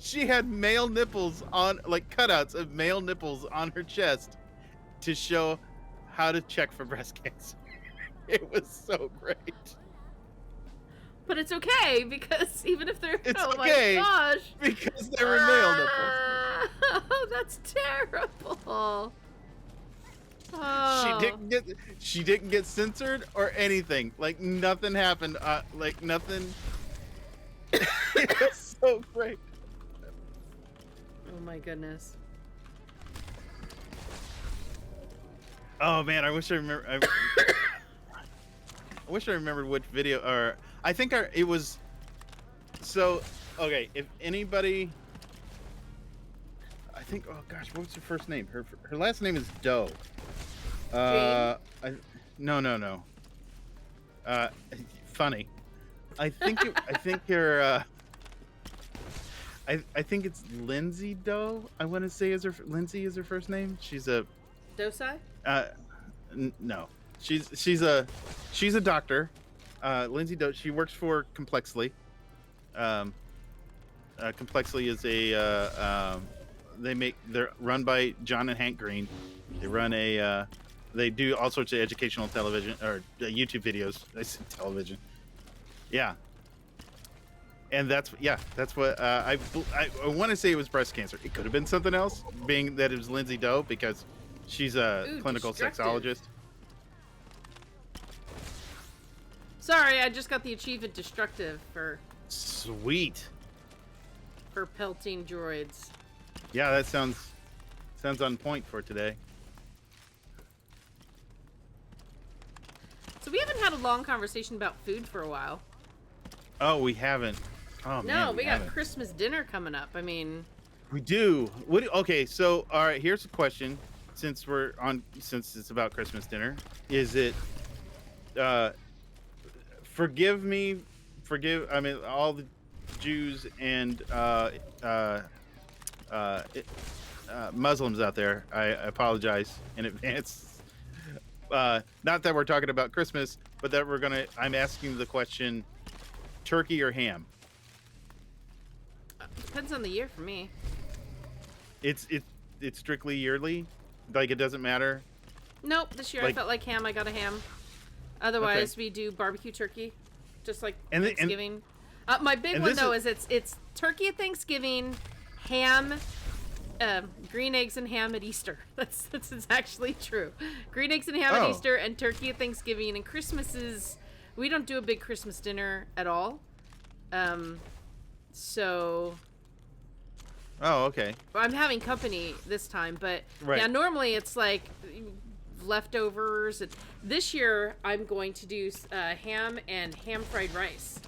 she had male nipples on, cutouts of male nipples on her chest to show how to check for breast cancer. It was so great. But it's okay, because even if they're... It's my okay, gosh. because they were male nipples. Oh, that's terrible. Oh. She didn't get censored or anything. Nothing happened. Nothing. It was so great. Oh my goodness. Oh man, I wish I remember. I wish I remembered which video, or I think it was So, okay, if anybody, I think. Oh gosh, what was her first name? Her last name is Doe. No. Funny. I think I think it's Lindsay Doe. I want to say Lindsay is her first name. She's a Dosai? no. She's a doctor. Lindsay Doe. She works for Complexly. Complexly is they're run by John and Hank Green. They run they do all sorts of educational television or YouTube videos. I said television. Yeah. And that's what I want to say it was breast cancer. It could have been something else, being that it was Lindsay Doe because she's a clinical sexologist. Sorry, I just got the achievement destructive for Sweet. pelting droids. Yeah, that sounds on point for today. So we haven't had a long conversation about food for a while. Oh, we haven't. Oh No, man, we got haven't. Christmas dinner coming up. I mean, We do. Okay, so all right, here's a question. Since it's about Christmas dinner, is it? Forgive all the Jews and Muslims out there. I apologize in advance. Not that we're talking about Christmas, but that I'm asking the question: turkey or ham? depends on the year for me. It's strictly yearly. Like it doesn't matter. Nope, this year I felt like ham. I got a ham. Otherwise, we do barbecue turkey, just like Thanksgiving. My big one though is it's turkey at Thanksgiving, ham, green eggs and ham at Easter. That's actually true. Green eggs and ham at Easter, and turkey at Thanksgiving. And Christmas we don't do a big Christmas dinner at all. So. Oh, okay. I'm having company this time, but right. Yeah, normally it's like leftovers. And this year I'm going to do ham and ham fried rice.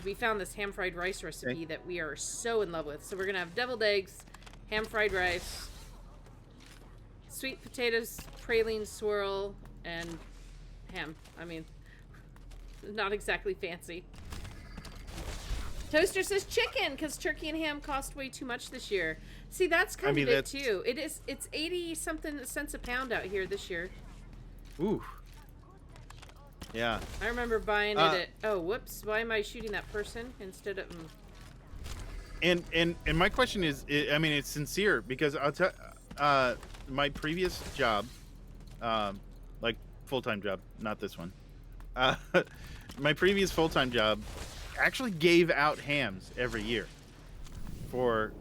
We found this ham fried rice recipe that we are so in love with. So we're gonna have deviled eggs, ham fried rice, sweet potatoes, praline swirl, and ham. I mean, not exactly fancy. Toaster says chicken because turkey and ham cost way too much this year. See, that's kind of it too. It's 80 something cents a pound out here this year. Ooh. Yeah. I remember buying it at. Oh, whoops! Why am I shooting that person instead of? And my question is, I mean, it's sincere because I'll tell. My previous job, like full-time job, not this one. My previous full-time job actually gave out hams every year for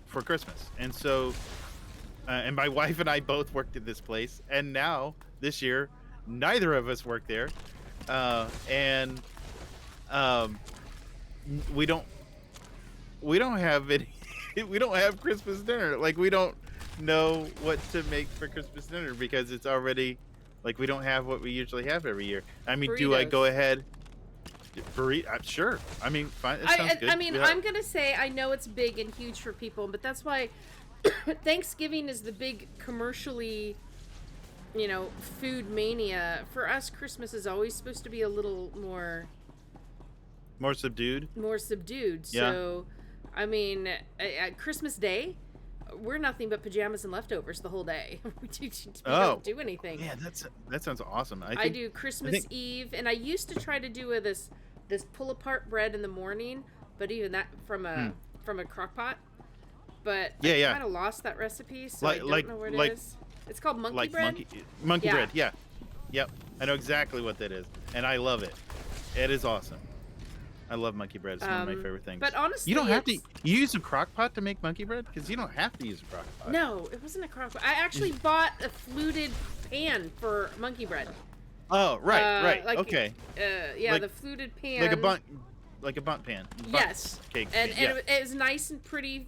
Christmas, and so and my wife and I both worked at this place, and now this year neither of us work there, and we don't have any we don't have Christmas dinner. Like, we don't know what to make for Christmas dinner because it's already like we don't have what we usually have every year. I mean, do I go ahead? Sure. I mean, fine. It sounds good. I mean, I'm gonna say I know it's big and huge for people, but that's why Thanksgiving is the big commercially, food mania. For us, Christmas is always supposed to be a little more subdued. Yeah. So, I mean, at Christmas Day, we're nothing but pajamas and leftovers the whole day. we don't do anything. Yeah, that sounds awesome. I do Christmas Eve, and I used to try to do this pull apart bread in the morning, but even that from a crock pot. But I kind of lost that recipe, so I don't know where it is. It's called monkey bread. Monkey bread. Yeah. Yep. I know exactly what that is, and I love it. It is awesome. I love monkey bread. It's one of my favorite things. But honestly, you don't have to. You use a crock pot to make monkey bread because you don't have to use a crock pot. No, it wasn't a crock pot. I actually bought a fluted pan for monkey bread. Oh, right. Okay. The fluted pan. Like a bundt pan. Yes. Cake. And it was nice and pretty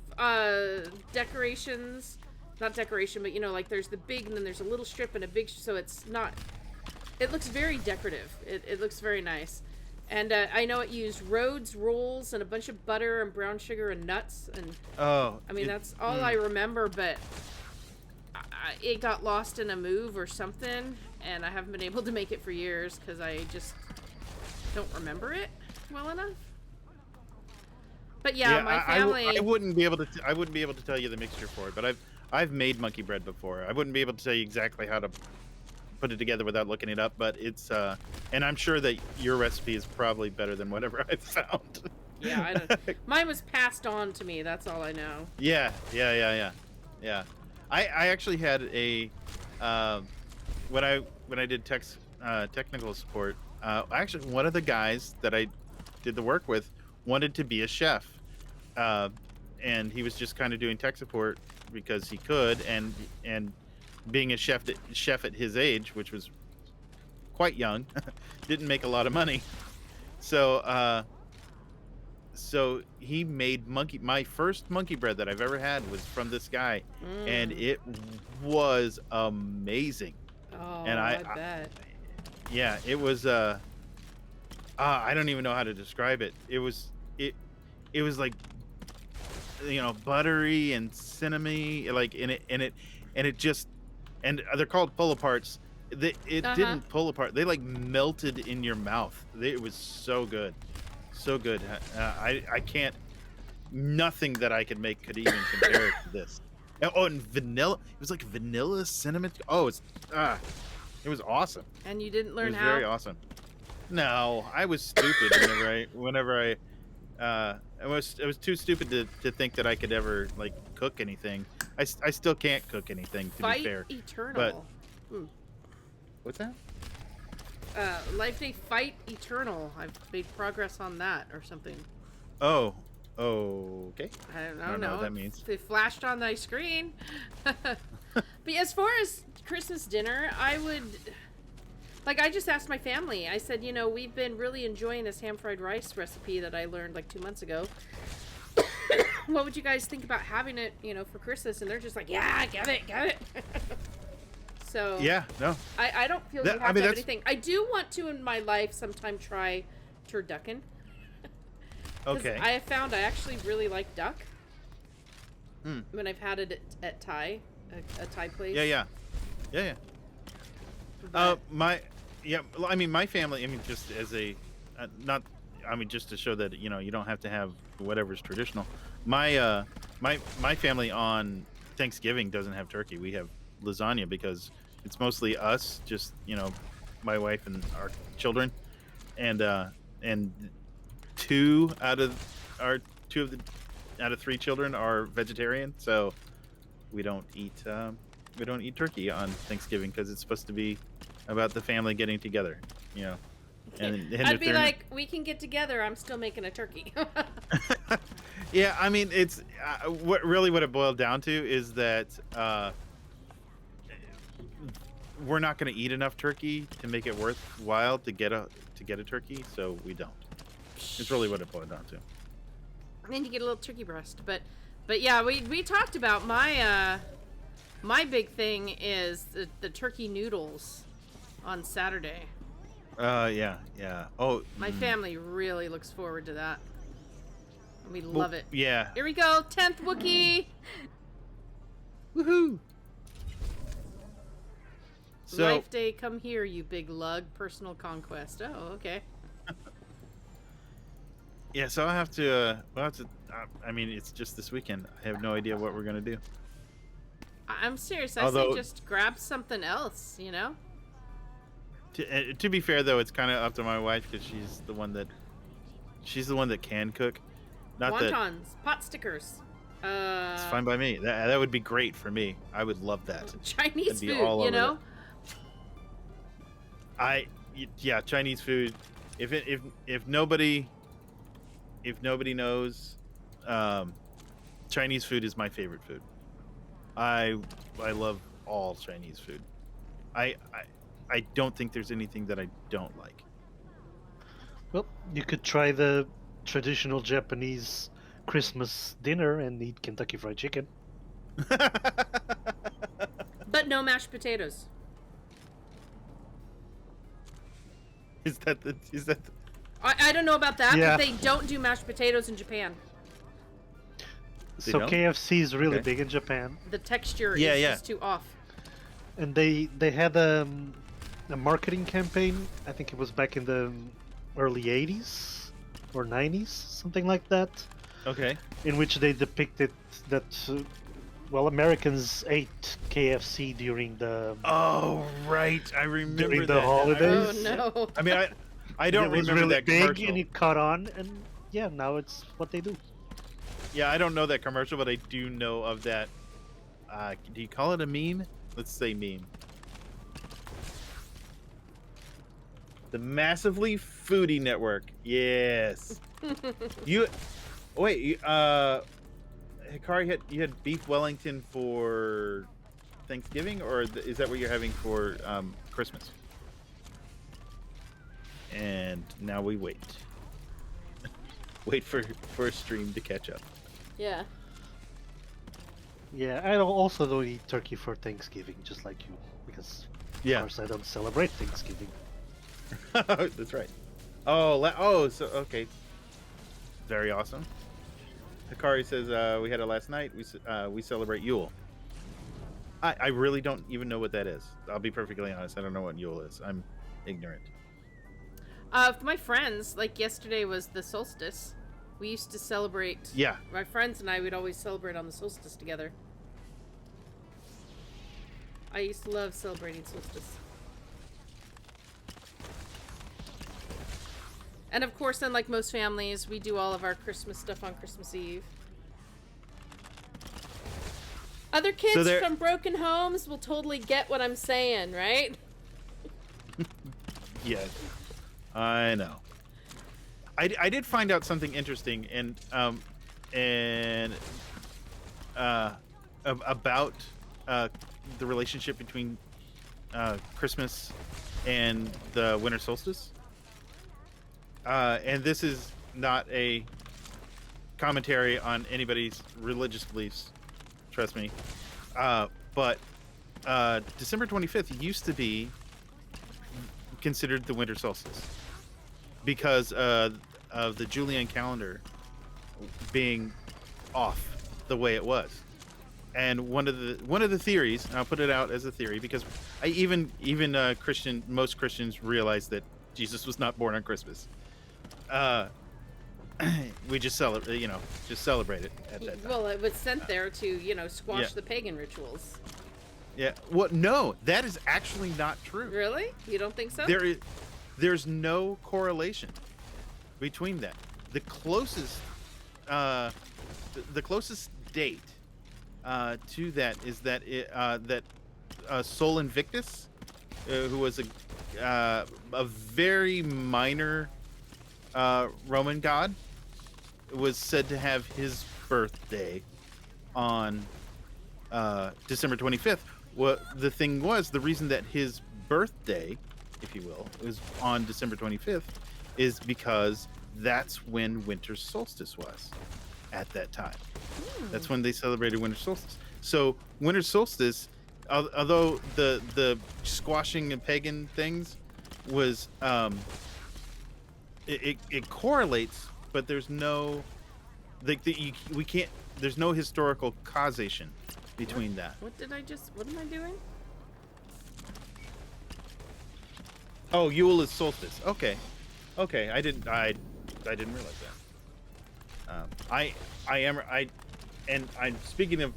decorations. Not decoration, but like there's the big and then there's a little strip and a big, so it's not. It looks very decorative. It looks very nice. And I know it used Rhodes rolls and a bunch of butter and brown sugar and nuts. And Oh, I mean, that's all I remember, but it got lost in a move or something, and I haven't been able to make it for years because I just don't remember it well enough. But yeah, my family. I wouldn't be able to. I wouldn't be able to tell you the mixture for it, but I've made monkey bread before. I wouldn't be able to tell you exactly how to put it together without looking it up, but it's and I'm sure that your recipe is probably better than whatever I've found. Yeah, I don't. Mine was passed on to me. That's all I know. Yeah. I actually had a when I did technical support. Actually, one of the guys that I did the work with wanted to be a chef, and he was just kind of doing tech support because he could, and being a chef at his age, which was quite young, didn't make a lot of money. So so he made my first monkey bread that I've ever had was from this guy, and it was amazing. Oh, And I bet. Yeah, it was I don't even know how to describe it. It was like, you know, buttery and cinnamony, like and they're called pull aparts. It didn't pull apart. They like melted in your mouth. It was so good. So good. I can't, nothing that I could make could even compare it to this. Oh, and vanilla. It was like vanilla cinnamon. Oh, it was awesome. And you didn't learn It was how? very awesome. No, I was stupid whenever I was too stupid to think that I could ever like cook anything. I still can't cook anything, to Fight be fair. Eternal. What's that? Life Day Fight Eternal. I've made progress on that or something. Oh, okay. I don't know what that means. They flashed on my screen. But as far as Christmas dinner, I just asked my family. I said, you know, we've been really enjoying this ham fried rice recipe that I learned like 2 months ago. What would you guys think about having it, you know, for Christmas? And they're just like, yeah, get it. So Yeah, no. I don't feel you have to have anything. I do want to in my life sometime try turducken. Okay. I have found I actually really like duck. When I've had it at Thai, a Thai place. Yeah. But- My family. I mean, just as a not. I mean, just to show that, you know, you don't have to have whatever's traditional. My family on Thanksgiving doesn't have turkey. We have lasagna because it's mostly us, just, you know, my wife and our children, and two out of 3 children are vegetarian, so we don't eat turkey on Thanksgiving because it's supposed to be about the family getting together, you know. And I'd be like, we can get together. I'm still making a turkey. Yeah, I mean, it's what it boiled down to is that we're not going to eat enough turkey to make it worthwhile to get a turkey, so we don't. It's really what it boiled down to. And you get a little turkey breast, but yeah, we talked about my big thing is the turkey noodles on Saturday. Yeah. Oh, My family really looks forward to that. We love it. Yeah. Here we go, 10th Wookiee. Woohoo! So, Life Day, come here, you big lug. Personal conquest. Oh, okay. yeah, so we'll have to. I mean, it's just this weekend. I have no idea what we're gonna do. I'm serious. I Although- say just grab something else, you know? To be fair, though, it's kind of up to my wife because she's the one that can cook. Not that Wontons, pot stickers. it's fine by me. That would be great for me. I would love that. Chinese I'd be food, all you over know? Yeah, Chinese food. If nobody knows, Chinese food is my favorite food. I love all Chinese food. I don't think there's anything that I don't like. Well, you could try the traditional Japanese Christmas dinner and eat Kentucky Fried Chicken. But no mashed potatoes. Is that I don't know about that, Yeah. but they don't do mashed potatoes in Japan. They So don't? KFC is really Okay. big in Japan, The texture Yeah, is yeah. just too off. and they had a marketing campaign. I think it was back in the early '80s or '90s, something like that, Okay. in which they depicted that well, Americans ate KFC during the Oh, right. I remember During the that. holidays. Oh no. I mean, I and don't it was remember really that big commercial. and it caught on, and yeah, now it's what they do. Yeah, I don't know that commercial, but I do know of that. Do you call it a meme? Let's say meme. The Massively Foodie Network. Yes. You wait. Hikari, you had beef Wellington for Thanksgiving, or is that what you're having for Christmas? And now we wait. Wait for a stream to catch up. Yeah. Yeah, I also don't eat turkey for Thanksgiving, just like you, because of course I don't celebrate Thanksgiving. That's right. Oh, so okay. Very awesome. Hikari says we had it last night. We celebrate Yule. I really don't even know what that is. I'll be perfectly honest. I don't know what Yule is. I'm ignorant. For my friends, like yesterday was the solstice. We used to celebrate. Yeah. My friends and I would always celebrate on the solstice together. I used to love celebrating solstice. And of course, unlike most families, we do all of our Christmas stuff on Christmas Eve. Other kids from broken homes will totally get what I'm saying, right? Yeah. I know. I did find out something interesting about the relationship between Christmas and the winter solstice. And this is not a commentary on anybody's religious beliefs, trust me. But December 25th used to be considered the winter solstice because of the Julian calendar being off the way it was. And one of the theories, and I'll put it out as a theory because most Christians realize that Jesus was not born on Christmas. We just celebrate it at that time. Well, it was sent there to, squash the pagan rituals. Yeah. Well, no, that is actually not true. Really? You don't think so? There's no correlation between that. The closest date to that is that Sol Invictus, who was a very minor Roman god, was said to have his birthday on December 25th. What the thing was, the reason that his birthday, if you will, was on December 25th is because that's when winter solstice was at that time. That's when they celebrated winter solstice. So winter solstice, although the squashing of pagan things was it correlates, but there's no there's no historical causation between that. What am I doing? Oh, Yule is solstice. Okay, I didn't realize that. I'm speaking of.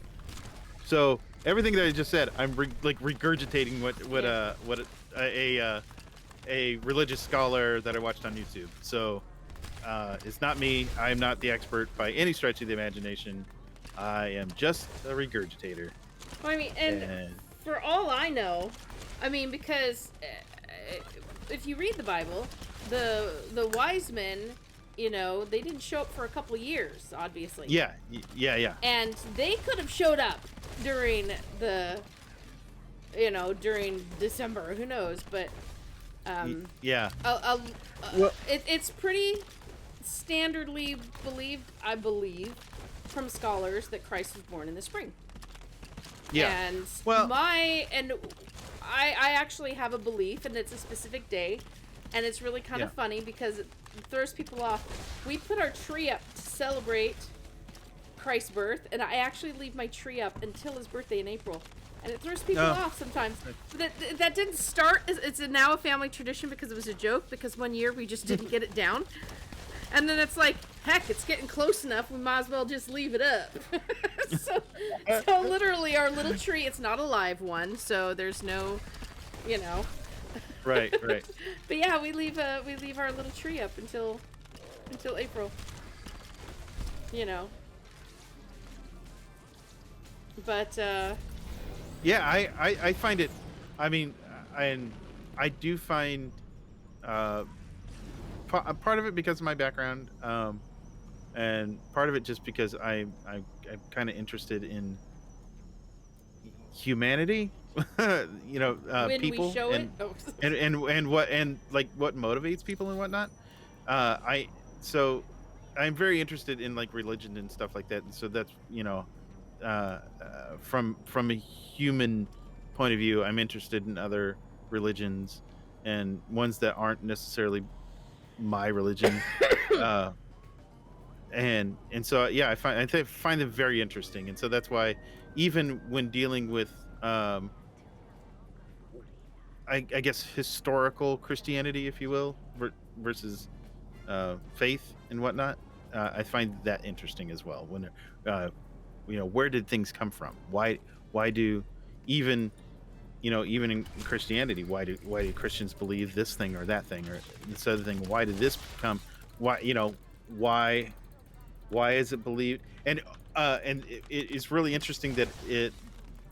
So everything that I just said, I'm regurgitating what a religious scholar that I watched on YouTube. So it's not me. I'm not the expert by any stretch of the imagination. I am just a regurgitator. Well, I mean, and for all I know, because if you read the Bible, the wise men, they didn't show up for a couple years, obviously. Yeah. And they could have showed up during during December. Who knows? But yeah. It's pretty standardly believed, I believe, from scholars that Christ was born in the spring. Yeah. And I actually have a belief, and it's a specific day, and it's really kind of funny because throws people off. We put our tree up to celebrate Christ's birth, and I actually leave my tree up until his birthday in April. And it throws people off sometimes. But that didn't start. It's now a family tradition because it was a joke. Because one year we just didn't get it down, and then it's like, heck, it's getting close enough. We might as well just leave it up. so literally, our little tree. It's not a live one, so there's no, you know. Right. But yeah, we leave our little tree up until April. You know. But Yeah, I find it. I mean, I do find part of it because of my background, and part of it just because I'm kind of interested in humanity. when people we show and, it, oh. and what motivates people and whatnot. So I'm very interested in like religion and stuff like that, and so that's from a human point of view, I'm interested in other religions and ones that aren't necessarily my religion. And so I find them very interesting, and so that's why even when dealing with I guess historical Christianity, if you will, versus faith and whatnot, I find that interesting as well. When where did things come from? Why do even in Christianity, why do Christians believe this thing or that thing or this other thing? Why did this come? Why is it believed? And it's really interesting that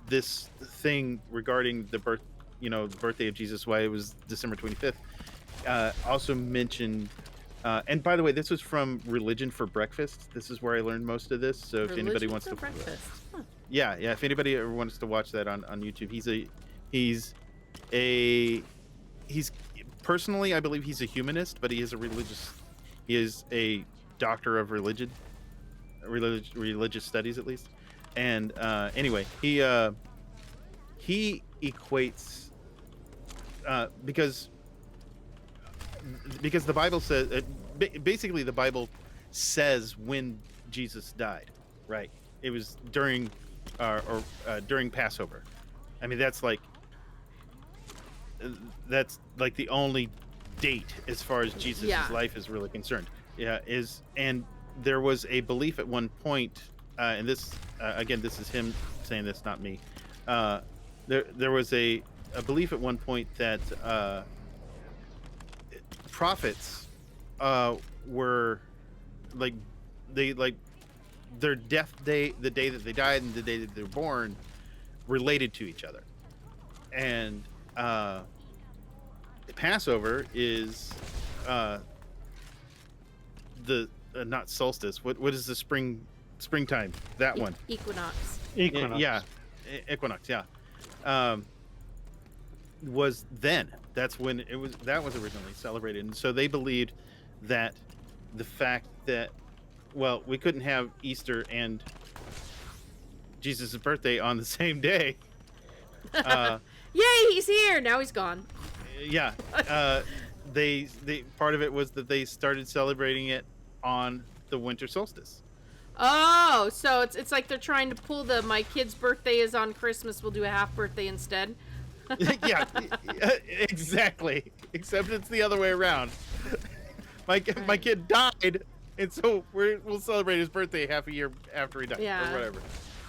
this thing regarding the birthday of Jesus, why it was December 25th, also mentioned. And by the way, this was from Religion for Breakfast. This is where I learned most of this. So if anybody wants to, breakfast. Huh. yeah, if anybody ever wants to watch that on YouTube, he's personally, I believe he's a humanist, but he is a doctor of religious studies at least. And anyway, he equates because the Bible says basically the Bible says when Jesus died, right? It was during during Passover. I mean, that's like the only date as far as Jesus' life is really concerned. And there was a belief at one point, and this again, this is him saying this, not me. There was a belief at one point that prophets were their death day, the day that they died, and the day that they were born, related to each other. And Passover is the not solstice. What is the springtime? That one. Equinox. Yeah, equinox. Yeah. Was then. That's when that was originally celebrated, and so they believed that the fact that, well, we couldn't have Easter and Jesus' birthday on the same day. Yay, he's here! Now he's gone. Yeah. They part of it was that they started celebrating it on the winter solstice. Oh, so it's like they're trying to pull the my kid's birthday is on Christmas, we'll do a half birthday instead. Yeah, exactly. Except it's the other way around. My kid died, and so we'll celebrate his birthday half a year after he died, or whatever.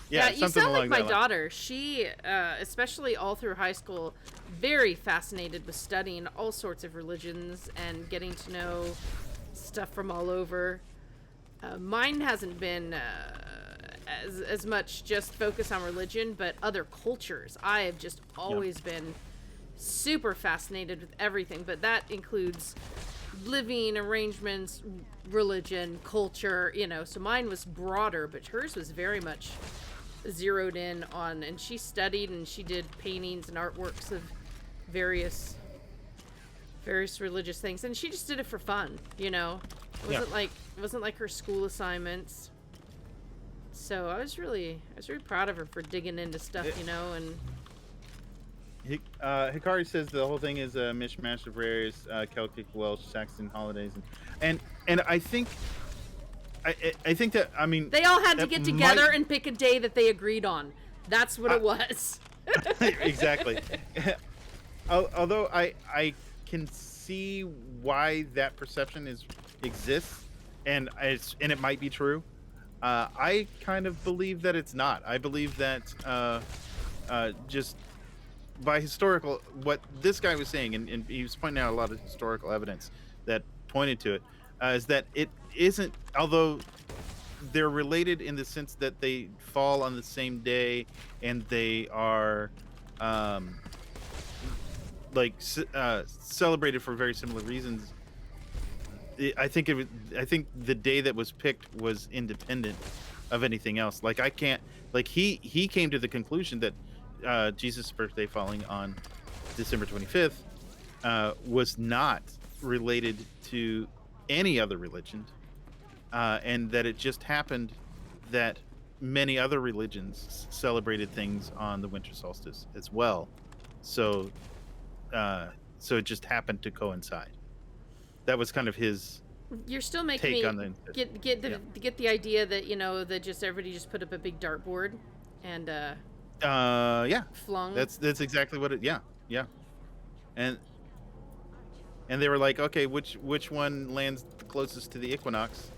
Yeah, you sound like my daughter. She, especially all through high school, very fascinated with studying all sorts of religions and getting to know stuff from all over. Mine hasn't been as much just focus on religion, but other cultures. I have just always been super fascinated with everything, but that includes living arrangements, religion, culture, so mine was broader, but hers was very much zeroed in on, and she studied and she did paintings and artworks of various religious things, and she just did it for fun, it wasn't like her school assignments. So I was really proud of her for digging into stuff, and Hikari says the whole thing is a mishmash of various Celtic, Welsh, Saxon holidays, and I think I think that I mean They all had to that get together might- and pick a day that they agreed on. That's what it was. exactly. Although I can see why that perception exists, and it might be true. I kind of believe that it's not. I believe that just by historical, what this guy was saying, and he was pointing out a lot of historical evidence that pointed to it, is that it isn't. Although they're related in the sense that they fall on the same day and they are celebrated for very similar reasons. I think the day that was picked was independent of anything else. Like I can't like he came to the conclusion that Jesus' birthday falling on December 25th was not related to any other religion, and that it just happened that many other religions celebrated things on the winter solstice as well. So it just happened to coincide. That was kind of his You're still making take me on the get the idea that that just everybody just put up a big dartboard and yeah, flung. that's exactly what it. Yeah, and they were like, okay, which one lands the closest to the equinox,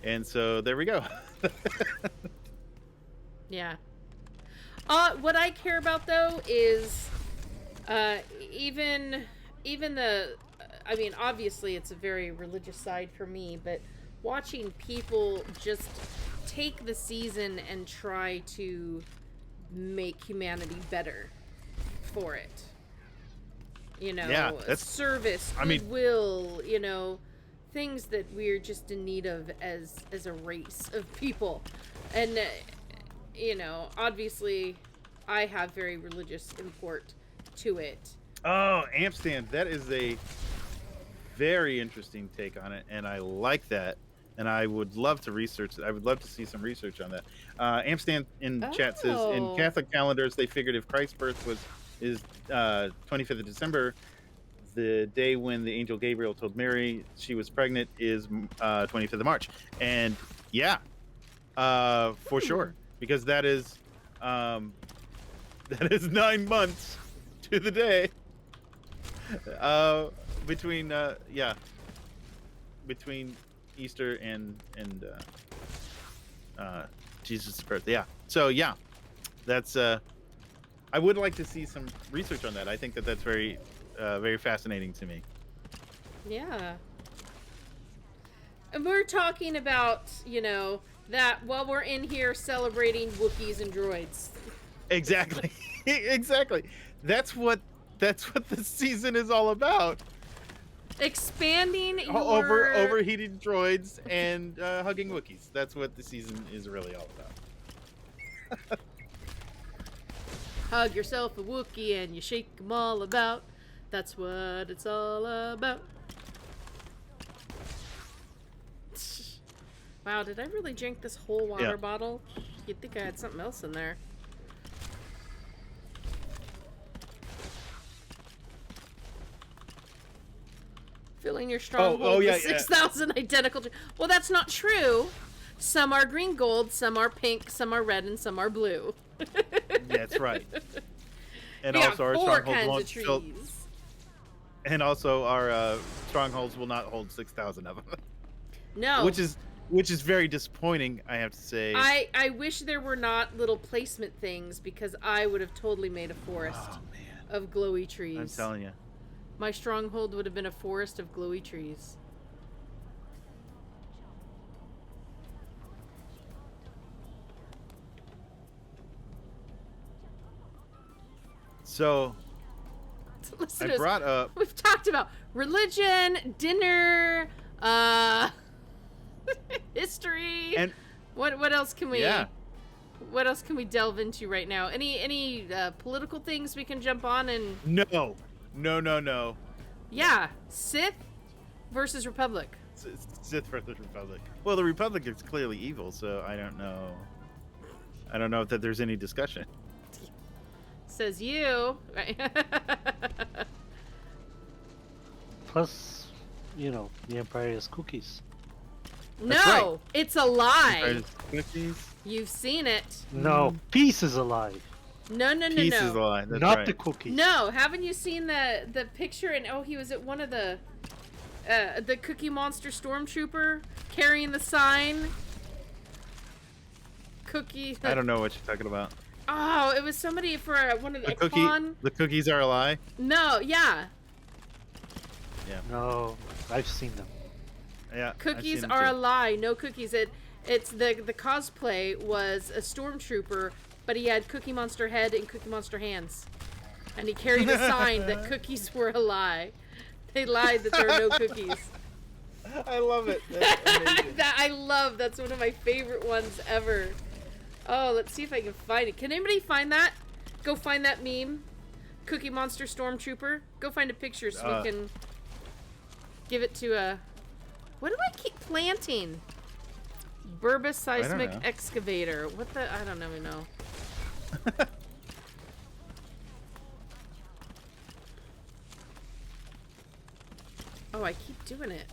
and so there we go. Yeah. What I care about though is even the I mean, obviously it's a very religious side for me, but watching people just take the season and try to make humanity better for it. Yeah, that's service, I mean- goodwill, things that we're just in need of as a race of people. And obviously I have very religious import to it. Oh, Amstand, that is a very interesting take on it, and I like that. And I would love to research it. I would love to see some research on that. Amstand in chat says in Oh. Catholic calendars they figured if Christ's birth is 25th of December, the day when the angel Gabriel told Mary she was pregnant is 25th of March. And yeah, for sure, because that is 9 months to the day between Easter and Jesus' birth. Yeah. So yeah, that's I would like to see some research on that. I think that's very very fascinating to me. Yeah. And we're talking about, that while we're in here celebrating Wookiees and droids. Exactly. Exactly. That's what the season is all about. Expanding your... Overheated droids and hugging Wookiees. That's what the season is really all about. Hug yourself a Wookiee and you shake them all about. That's what it's all about. Wow, did I really drink this whole water bottle? You'd think I had something else in there. Filling your stronghold with 6,000 identical... Well, that's not true. Some are green gold, some are pink, some are red, and some are blue. That's right. And We got also our 4 strongholds kinds won't of trees. fill, and also our strongholds will not hold 6,000 of them. No. Which is very disappointing, I have to say. I wish there were not little placement things, because I would have totally made a forest of glowy trees. I'm telling you. My stronghold would have been a forest of glowy trees. So Listeners, I brought up we've talked about religion, dinner, history. and What else can we? yeah. What else can we delve into right now? Any political things we can jump on and? No. Yeah, Sith versus Republic. Sith versus Republic. Well, the Republic is clearly evil, so I don't know if that there's any discussion. Says you. Right. Plus, the Empire is cookies. No, right. it's a lie. Cookies. You've seen it. No, peace is alive. No, no, no, Peace no. is the line. That's Not right. the cookies. No, haven't you seen the picture? And he was at one of the Cookie Monster Stormtrooper carrying the sign. Cookie. I don't know what you're talking about. Oh, it was somebody for one of the The cookies are a lie. No, yeah. Yeah. No, I've seen them. Yeah. I've Cookies seen them are a too. lie. No cookies. It's the cosplay was a stormtrooper, but he had Cookie Monster head and Cookie Monster hands, and he carried a sign that cookies were a lie. They lied that there are no cookies. I love it. That's amazing. That's one of my favorite ones ever. Oh, let's see if I can find it. Can anybody find that? Go find that meme. Cookie Monster Stormtrooper. Go find a picture so we can give it to a... What do I keep planting? Burbus Seismic know. Excavator. What the... I don't even know. Oh, I keep doing it.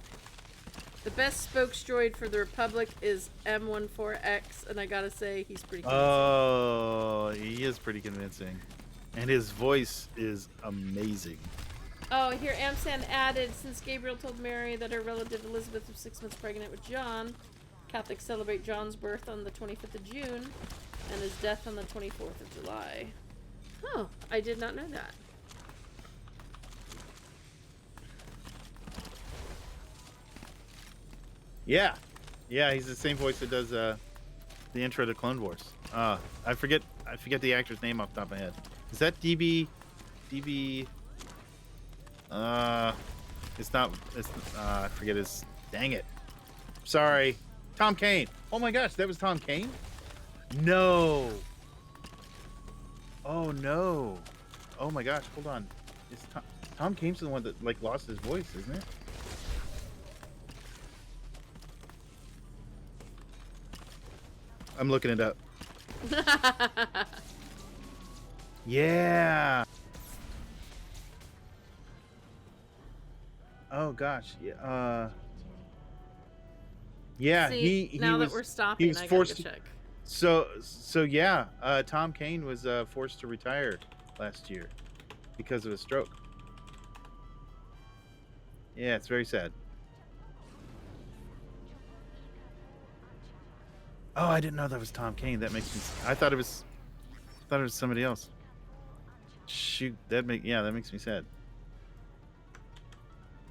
The best spokesdroid for the Republic is M14X, and I gotta say, he's pretty convincing. Oh, he is pretty convincing. And his voice is amazing. Oh, here Amsan added, since Gabriel told Mary that her relative Elizabeth was 6 months pregnant with John, Catholics celebrate John's birth on the 25th of June, and his death on the 24th of July. Oh, I did not know that. Yeah. Yeah, he's the same voice that does the intro to Clone Wars. I forget the actor's name off the top of my head. Is that DB? It's not. I forget his. Dang it. Sorry. Tom Kane. Oh my gosh, that was Tom Kane? No. Oh no. Oh my gosh, hold on. Is Tom Kane's the one that lost his voice, isn't it? I'm looking it up. Yeah. Oh gosh. Yeah. Yeah. See, he now was, that we're stopping, was I gotta forced go to- check. So yeah. Tom Kane was forced to retire last year because of a stroke. Yeah, it's very sad. Oh, I didn't know that was Tom Kane. That makes me. I thought it was somebody else. Shoot, that makes me sad.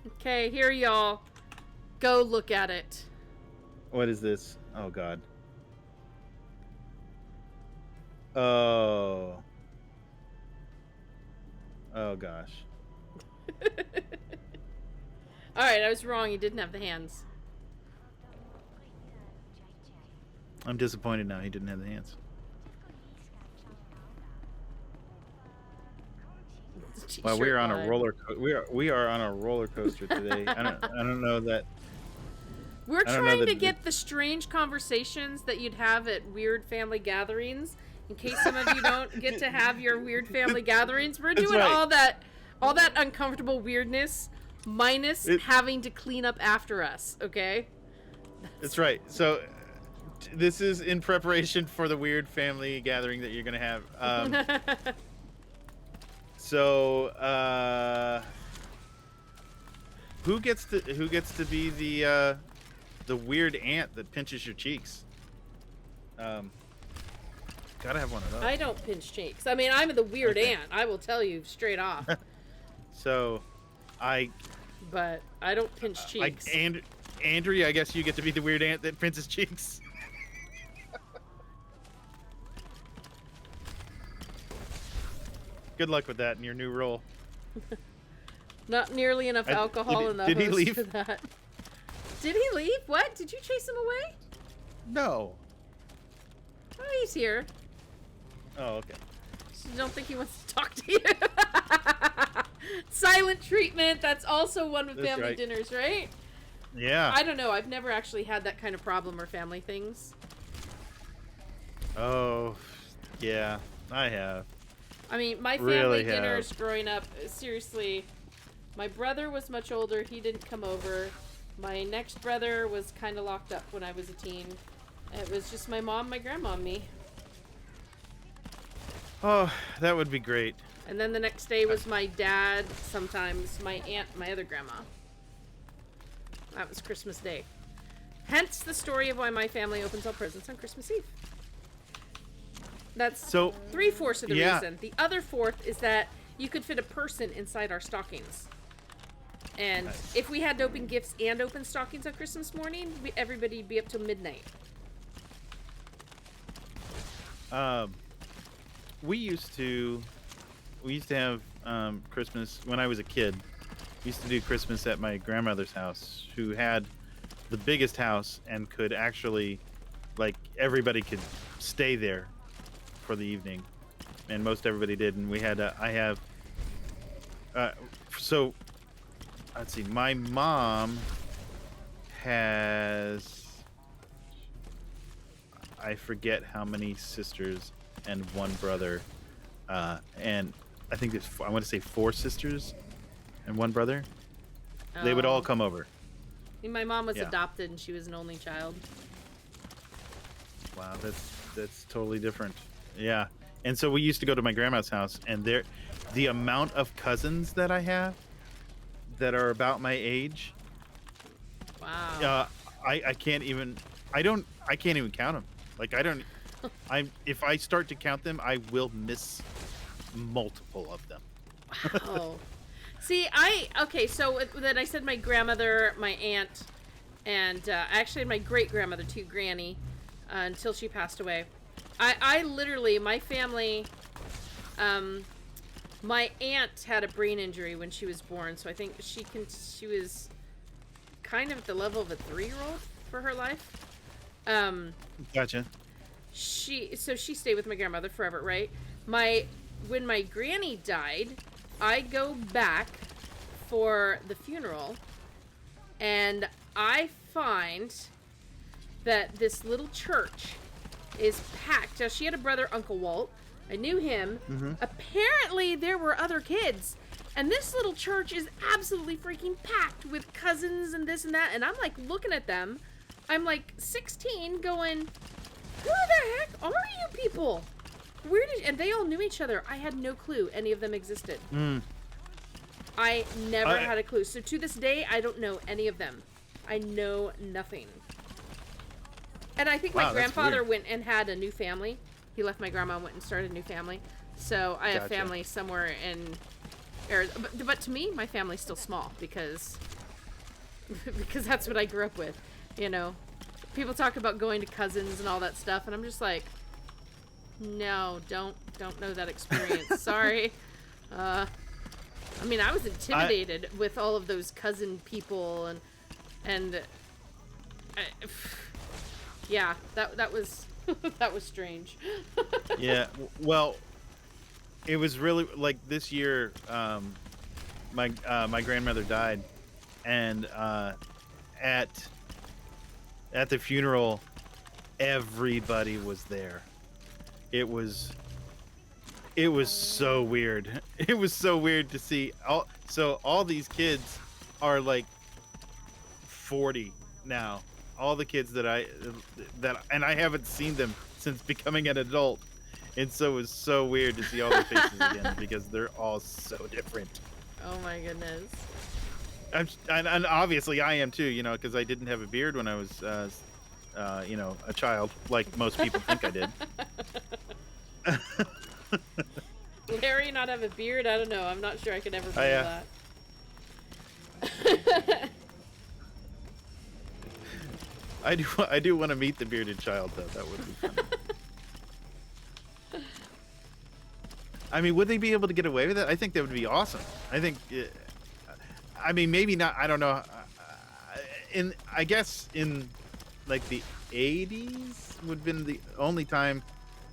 Okay, here y'all. Go look at it. What is this? Oh God. Oh. Oh gosh. Alright, I was wrong. He didn't have the hands. I'm disappointed now. He didn't have the hands. Wow, we are on a roller. We are on a roller coaster today. I don't know that. We're I don't know trying that to get the strange conversations that you'd have at weird family gatherings. In case some of you don't get to have your weird family gatherings, we're That's doing right. all that uncomfortable weirdness, minus having to clean up after us. Okay. That's right. So this is in preparation for the weird family gathering that you're gonna have. So who gets to be the weird aunt that pinches your cheeks? Gotta have one of those. I don't pinch cheeks. I mean, I'm the weird Okay. aunt. I will tell you straight off. So, But I don't pinch cheeks. Andrea, I guess you get to be the weird aunt that pinches cheeks. Good luck with that in your new role. Not nearly enough alcohol in the did he host leave? for that. Did he leave? What? Did you chase him away? No. Oh, he's here. Oh, okay. I don't think he wants to talk to you. Silent treatment. That's also one of That's family right. dinners, right? Yeah. I don't know. I've never actually had that kind of problem or family things. Oh, yeah, I have. I mean, my family Really dinners growing up, seriously, my brother was much older. He didn't come over. My next brother was kind of locked up when I was a teen. It was just my mom, my grandma, and me. Oh, that would be great. And then the next day was my dad, sometimes my aunt, my other grandma. That was Christmas Day. Hence the story of why my family opens all presents on Christmas Eve. That's So 3/4 of the yeah. reason. The other fourth is that you could fit a person inside our stockings. And Nice. if we had to open gifts and open stockings on Christmas morning, everybody'd be up till midnight. We used to have Christmas when I was a kid. We used to do Christmas at my grandmother's house, who had the biggest house and could actually, like, everybody could stay there for the evening, and most everybody did. And we had so let's see, my mom has, I forget how many sisters and one brother, and I think there's I want to say 4 sisters and one brother. They would all Oh. come over. My mom was Yeah. adopted and she was an only child. Wow, that's totally different. Yeah. And so we used to go to my grandma's house, and the amount of cousins that I have that are about my age, Wow. I can't even count them. Like, if I start to count them, I will miss multiple of them. Oh. See, so then I said my grandmother, my aunt, and actually my great-grandmother too, Granny, until she passed away. I literally, my family, my aunt had a brain injury when she was born, so I think she was kind of at the level of a 3-year-old for her life. Gotcha. She stayed with my grandmother forever, right? When my granny died, I go back for the funeral, and I find that this little church is packed. Now, she had a brother, Uncle Walt. I knew him. Mm-hmm. Apparently, there were other kids. And this little church is absolutely freaking packed with cousins and this and that. And I'm like looking at them. I'm like 16 going, who the heck are you people? And they all knew each other. I had no clue any of them existed. I never had a clue. So to this day, I don't know any of them. I know nothing. And I think Wow, my that's grandfather weird. went and had a new family. He left my grandma and went and started a new family. So I have Gotcha. family somewhere in Arizona. But to me, my family's still small because that's what I grew up with. You know, people talk about going to cousins and all that stuff, and I'm just like, no, don't know that experience. Sorry. I mean, I was intimidated with all of those cousin people and yeah, that was that was strange. Yeah. Well, it was really like this year. My grandmother died, and at the funeral, everybody was there. It was so weird. It was so weird to see. All these kids are like 40 now. All the kids that I haven't seen them since becoming an adult, and so it was so weird to see all their faces again because they're all so different. Oh my goodness. And obviously I am too, you know, because I didn't have a beard when I was, a child, like most people think I did. Larry not have a beard? I don't know. I'm not sure I could ever believe that. I do want to meet the bearded child, though. That would be fun. I mean, would they be able to get away with it? I think that would be awesome. I think, I mean, maybe not. I don't know. I guess in like the 80s would have been the only time,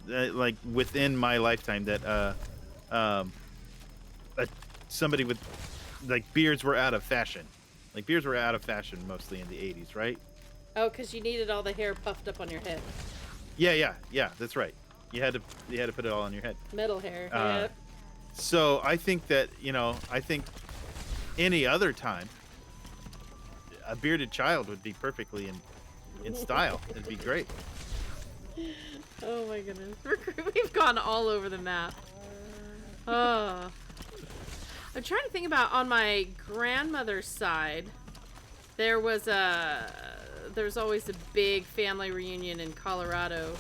like within my lifetime, that somebody with like beards were out of fashion. Like beards were out of fashion mostly in the 80s, right? Oh, because you needed all the hair puffed up on your head. Yeah. That's right. You had to put it all on your head. Metal hair. So I think that, I think any other time, a bearded child would be perfectly in style. It'd be great. Oh my goodness. We've gone all over the map. Oh. I'm trying to think about on my grandmother's side, there's always a big family reunion in Colorado.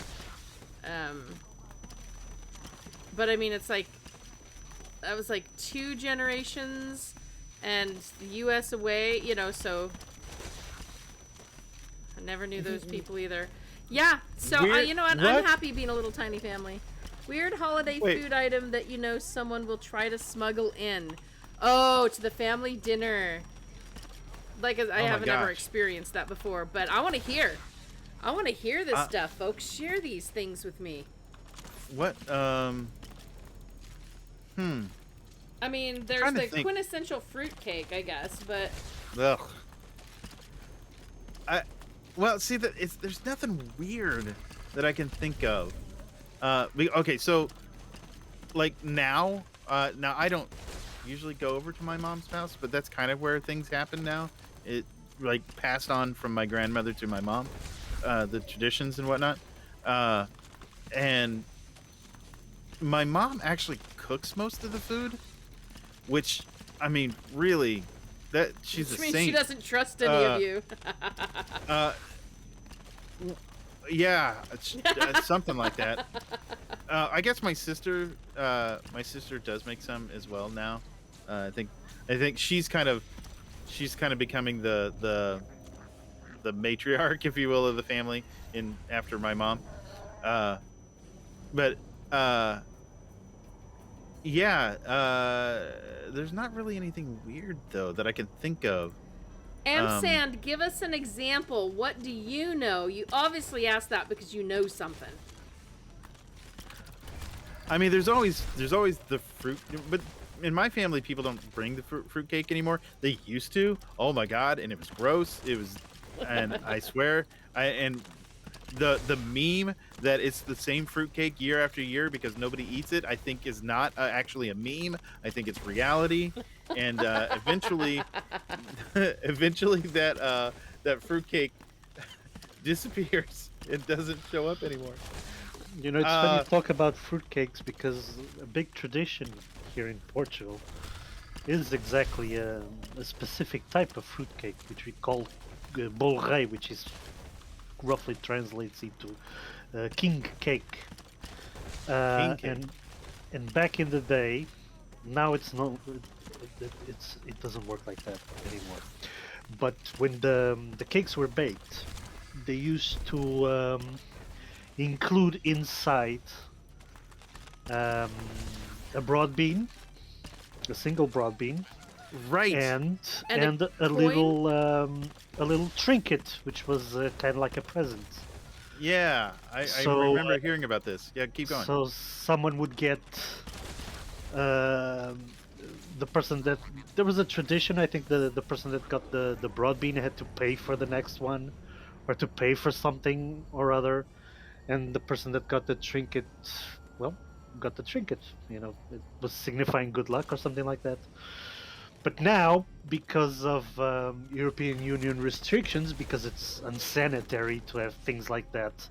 But I mean, it's like, that was like 2 generations and the US away, so I never knew those people either. Yeah, so you know what? I'm happy being a little tiny family. Weird holiday food item that someone will try to smuggle in. Oh, to the family dinner. Like, I haven't ever experienced that before, but I want to hear. I want to hear this stuff, folks. Share these things with me. What? I mean, there's the quintessential fruitcake, I guess, but... Ugh. Well, see, there's nothing weird that I can think of. Okay, so, like, now I don't usually go over to my mom's house, but that's kind of where things happen now. It, like, passed on from my grandmother to my mom, the traditions and whatnot. And my mom actually cooks most of the food, which, I mean, really, she's a saint. She doesn't trust any of you. Yeah, it's something like that. I guess my sister does make some as well now. I think she's kind of becoming the matriarch, if you will, of the family after my mom. But there's not really anything weird though that I can think of. Amsand, give us an example. What do you know? You obviously asked that because you know something. I mean, there's always the fruit, but in my family, people don't bring the fruit cake anymore. They used to. Oh my god, and it was gross. It was, and I swear, the meme that it's the same fruitcake year after year because nobody eats it, I think is not actually a meme. I think it's reality, and eventually that fruitcake disappears and doesn't show up anymore. It's funny you talk about fruitcakes because a big tradition here in Portugal is exactly a specific type of fruitcake, which we call bolo rei, which is roughly translates into king cake. King cake. And back in the day, now it's not. It doesn't work like that anymore. But when the cakes were baked, they used to include inside a broad bean, a single broad bean, right, and a little trinket, which was kind of like a present. Yeah, I remember hearing about this. Yeah, keep going. So someone would get the person that there was a tradition. I think the person that got the broad bean had to pay for the next one, or to pay for something or other, and the person that got the trinket, well, got the trinket. It was signifying good luck or something like that. But now, because of European Union restrictions, because it's unsanitary to have things like that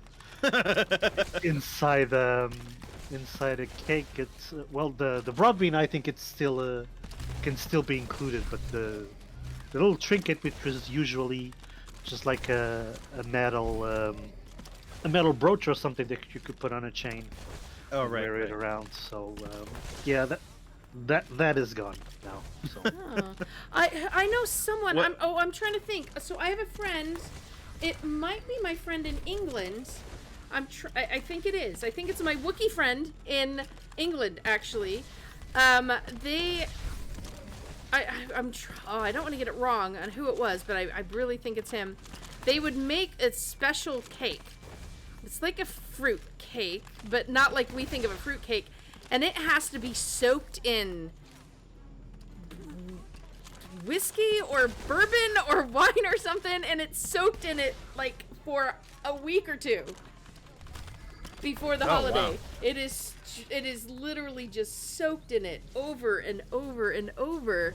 inside a cake, it's the broad bean. I think it's still can still be included, but the little trinket, which was usually just like a metal brooch or something that you could put on a chain. Oh, right, wear it around. So yeah, that is gone now. So. I know someone. I'm trying to think. So I have a friend. It might be my friend in England. I think it is. I think it's my Wookiee friend in England, actually. I don't want to get it wrong on who it was, but I really think it's him. They would make a special cake. It's like a fruit cake, but not like we think of a fruit cake. And it has to be soaked in whiskey or bourbon or wine or something, and it's soaked in it like for a week or two. before the Oh, holiday. wow. It is literally just soaked in it over and over and over.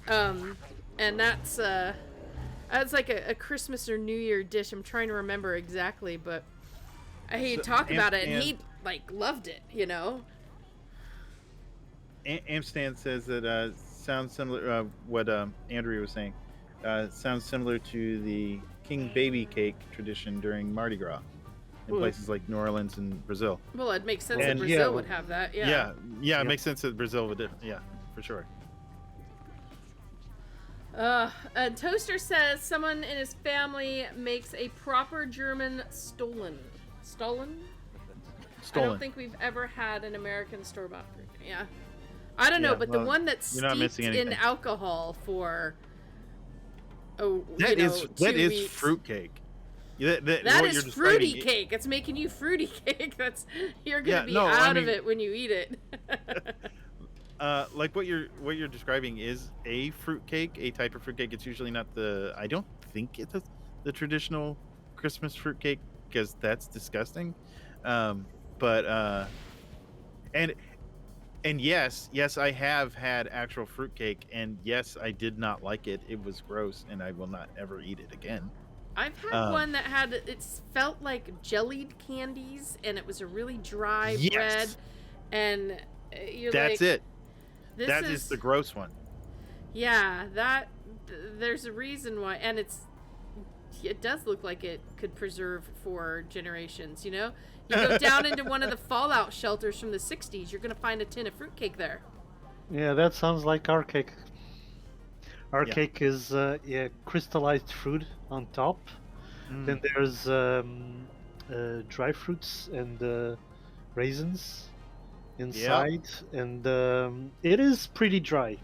And that's like a Christmas or New Year dish. I'm trying to remember exactly, but he talked about it, and he like loved it. You know. Amstan says that sounds similar. What Andrea was saying sounds similar to the king baby cake tradition during Mardi Gras in places like New Orleans and Brazil. Well, it makes sense that And- Brazil would have that. Yeah. Yeah, it makes sense that Brazil would. Yeah, for sure. And Toaster says someone in his family makes a proper German Stollen. Stollen? I don't think we've ever had an American store-bought fruit. Yeah. I don't know, Yeah, but well, the one that's you're not steeped missing in anything. alcohol for That is 2 is weeks. fruitcake. That That what you're is fruity describing- cake. It's making you fruity cake. That's you're gonna Yeah, be no, I out of mean- it when you eat it. Like what you're describing is a fruitcake, a type of fruitcake. It's usually not the. I don't think it's the traditional Christmas fruitcake because that's disgusting. But and yes, I have had actual fruitcake, and yes, I did not like it. It was gross, and I will not ever eat it again. I've had one that had it felt like jellied candies, and it was a really dry bread, Yes. and you're That's like, it. This That is the gross one. Yeah, there's a reason why, and it does look like it could preserve for generations. You know, you go down into one of the fallout shelters from the '60s, you're gonna find a tin of fruitcake there. Yeah, that sounds like our cake. Our Yeah. cake is crystallized fruit on top. Mm. Then there's dry fruits and raisins inside, and it is pretty dry.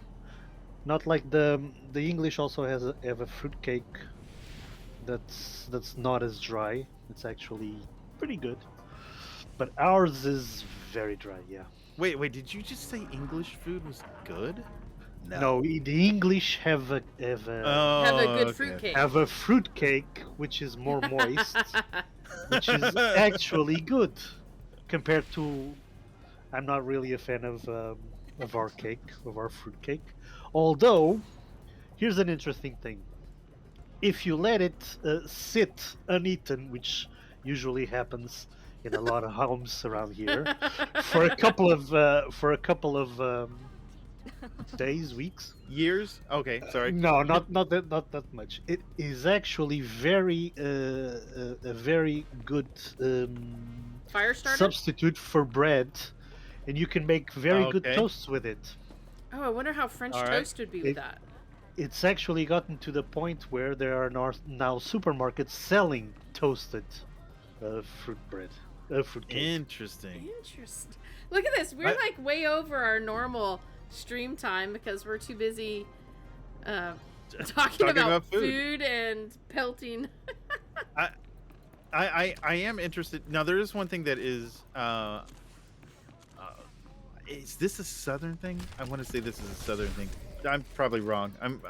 Not like the English also have a fruit cake that's not as dry. It's actually pretty good, but ours is very dry. Yeah. Wait, did you just say English food was good? No, the English have a Oh, Have a good okay. fruitcake. have a fruit cake which is more moist, which is actually good compared to. I'm not really a fan of our cake, of our fruit cake. Although, here's an interesting thing: if you let it sit uneaten, which usually happens in a lot of homes around here, for a couple of days, weeks. Years? Okay, sorry. No, not that much. It is actually a very good Fire starter. substitute for bread, and you can make very good Okay. toasts with it. Oh, I wonder how French All right. toast would be with that. It's actually gotten to the point where there are now supermarkets selling toasted fruit bread, fruit cake. Interesting. Interesting. Look at this. We're like way over our normal stream time because we're too busy talking about food and pelting. I am interested. Now there is one thing that is this a southern thing? I want to say this is a southern thing. I'm probably wrong. I'm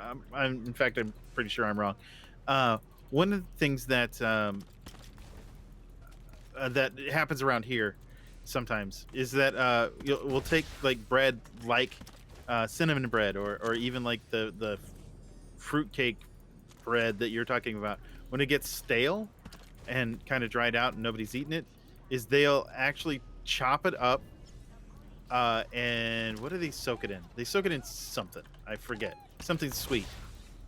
in fact I'm pretty sure I'm wrong. One of the things that that happens around here sometimes is that we'll take like bread like cinnamon bread or even like the fruitcake bread that you're talking about. When it gets stale and kind of dried out and nobody's eating it, is they'll actually chop it up and what do they soak it in? They soak it in something. I forget. Something sweet.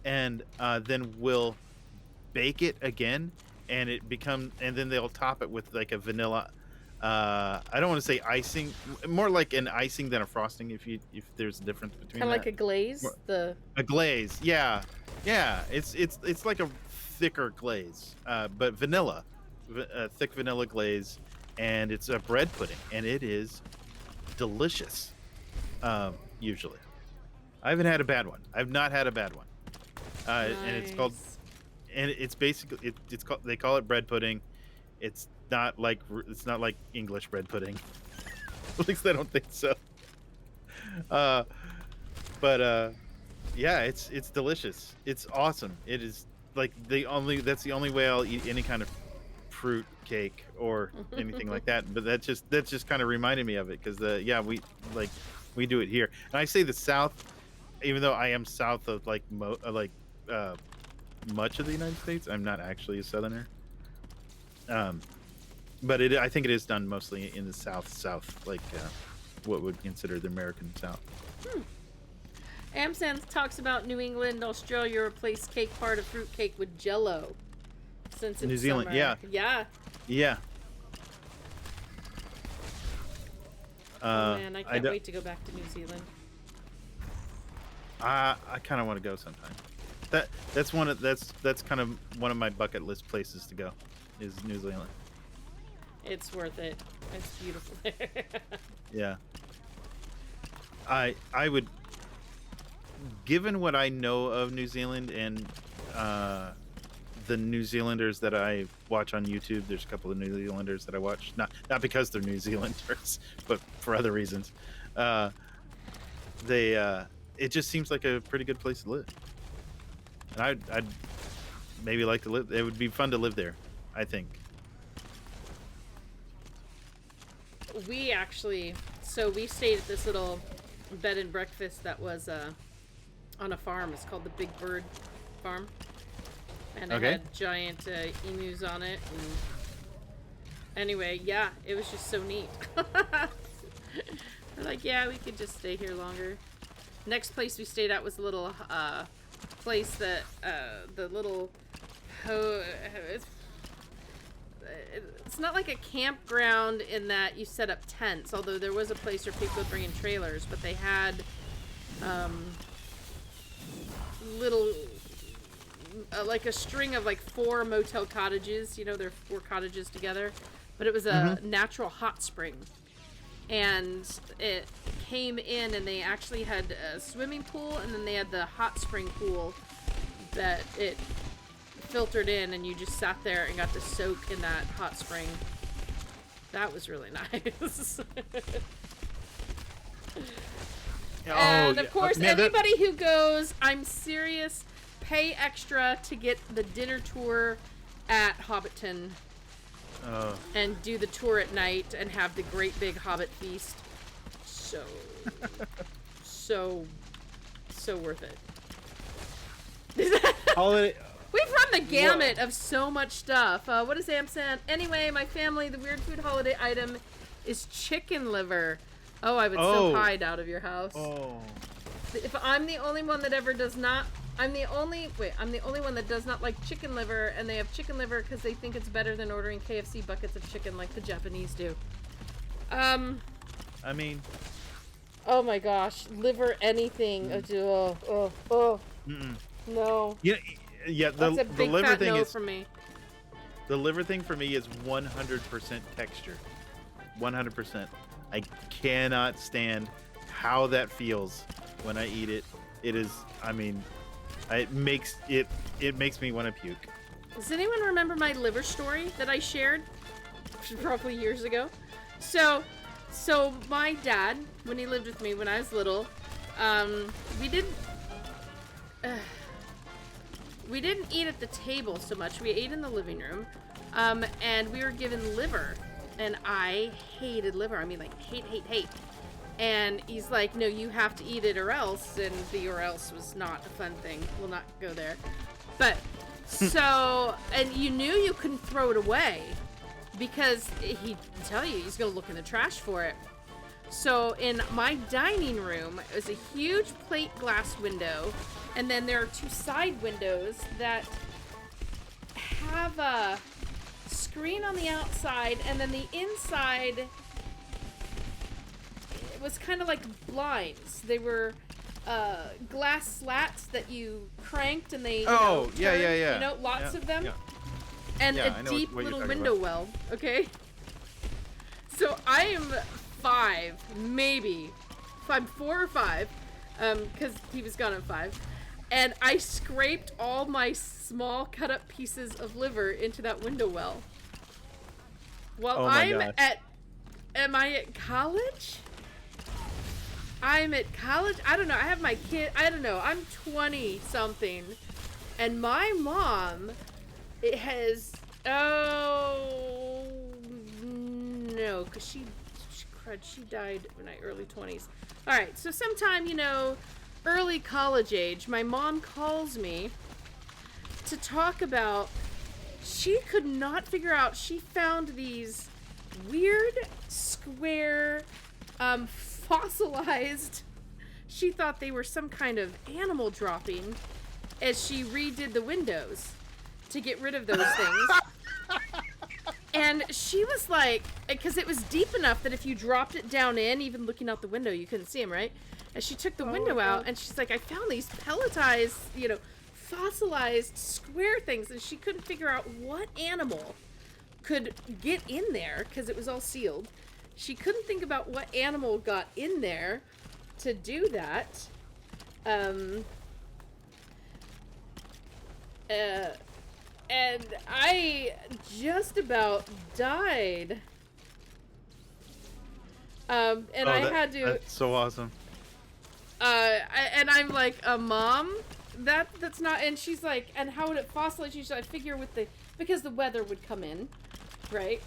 And then we'll bake it again and then they'll top it with like a vanilla I don't want to say icing, more like an icing than a frosting if there's a difference between Kind of like that. a glaze. A glaze. Yeah. It's like a thicker glaze, but vanilla, a thick vanilla glaze, and it's a bread pudding, and it is delicious. Usually, I haven't had a bad one. I've not had a bad one. And it's called, and it's basically it's called. They call it bread pudding. It's not like English bread pudding. At least I don't think so. But yeah, it's delicious. It's awesome. It is like that's the only way I'll eat any kind of fruit cake or anything like that. But that's just kind of reminded me of it because we do it here. And I say the South, even though I am south of much of the United States. I'm not actually a Southerner. But I think it is done mostly in the South, like what would consider the American South. Amsan talks about New England, Australia replace cake part of fruit cake with Jello. Since it's New Zealand, summer. yeah. Oh man, I can't wait to go back to New Zealand. I kind of want to go sometime. That's kind of one of my bucket list places to go, is New Zealand. It's worth it. It's beautiful. Yeah. I would, given what I know of New Zealand and the New Zealanders that I watch on YouTube, there's a couple of New Zealanders that I watch, not because they're New Zealanders, but for other reasons. It just seems like a pretty good place to live. And I'd maybe like to live. It would be fun to live there, I think. We stayed at this little bed and breakfast that was on a farm. It's called the Big Bird Farm. And it had giant emus on it. And anyway, yeah, it was just so neat. We're like, yeah, we could just stay here longer. Next place we stayed at was a little place that the little it's not like a campground in that you set up tents, although there was a place where people would bring in trailers, but they had little like a string of like 4 motel cottages. You know, they're 4 cottages together, but it was a natural hot spring, and it came in, and they actually had a swimming pool, and then they had the hot spring pool that it filtered in, and you just sat there and got to soak in that hot spring. That was really nice. And of course, anybody who goes, I'm serious, pay extra to get the dinner tour at Hobbiton. And do the tour at night and have the great big Hobbit feast. So worth it. Holiday. We've run the gamut of so much stuff. What is Amsan? Anyway, my family, the weird food holiday item is chicken liver. Oh, I would so hide out of your house. Oh. If I'm the only one that ever does not, I'm the only one that does not like chicken liver, and they have chicken liver because they think it's better than ordering KFC buckets of chicken like the Japanese do. I mean. Oh my gosh, liver anything. No. Yeah, That's a big liver fat thing no is for me. The liver thing for me is 100% texture. 100%. I cannot stand how that feels when I eat it. It is, I mean, it makes me want to puke. Does anyone remember my liver story that I shared probably years ago? So my dad, when he lived with me when I was little, we didn't eat at the table so much. We ate in the living room, and we were given liver, and I hated liver. I mean, like, hate. And he's like, no, you have to eat it or else, and the or else was not a fun thing. We'll not go there. But, so, and you knew you couldn't throw it away, because he'd tell you he's gonna look in the trash for it. So in my dining room, it was a huge plate glass window, and then there are 2 side windows that have a screen on the outside, and then the inside, it was kind of like blinds. They were glass slats that you cranked, and they turned, yeah. You know, lots of them. Yeah. And a deep little window well, okay? So I am 5, maybe. I'm 4 or 5, because he was gone at 5. And I scraped all my small cut up pieces of liver into that window well. Well, am I at college? I'm at college? I don't know. I have my kid. I don't know. I'm 20 something. And my mom, it has, no, because she died in my early 20s. All right, so sometime, early college age, my mom calls me to talk about, she could not figure out, she found these weird, square, fossilized, she thought they were some kind of animal dropping as she redid the windows to get rid of those things. And she was like, because it was deep enough that if you dropped it down in, even looking out the window, you couldn't see them, right? And she took the window out, and she's like, I found these pelletized, fossilized square things, and she couldn't figure out what animal could get in there, because it was all sealed. She couldn't think about what animal got in there to do that. And I just about died. And I had to. That's so awesome. And I'm like, Mom, that's not. And she's like, and how would it fossilize? She's like, I figure because the weather would come in, right?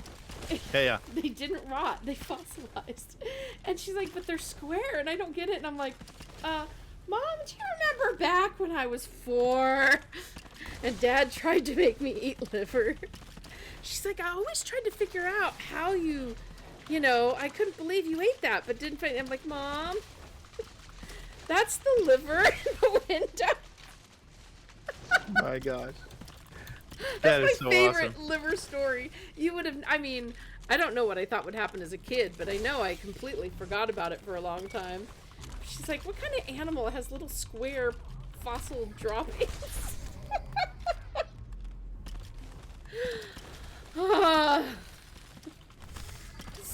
Yeah. They didn't rot. They fossilized. And she's like, but they're square, and I don't get it. And I'm like, Mom, do you remember back when I was 4? And Dad tried to make me eat liver. She's like, I always tried to figure out how I couldn't believe you ate that, but didn't find. I'm like, Mom, that's the liver in the window. My gosh. That's my favorite awesome. liver story. You would have, I don't know what I thought would happen as a kid, but I know I completely forgot about it for a long time. She's like, what kind of animal has little square fossil droppings?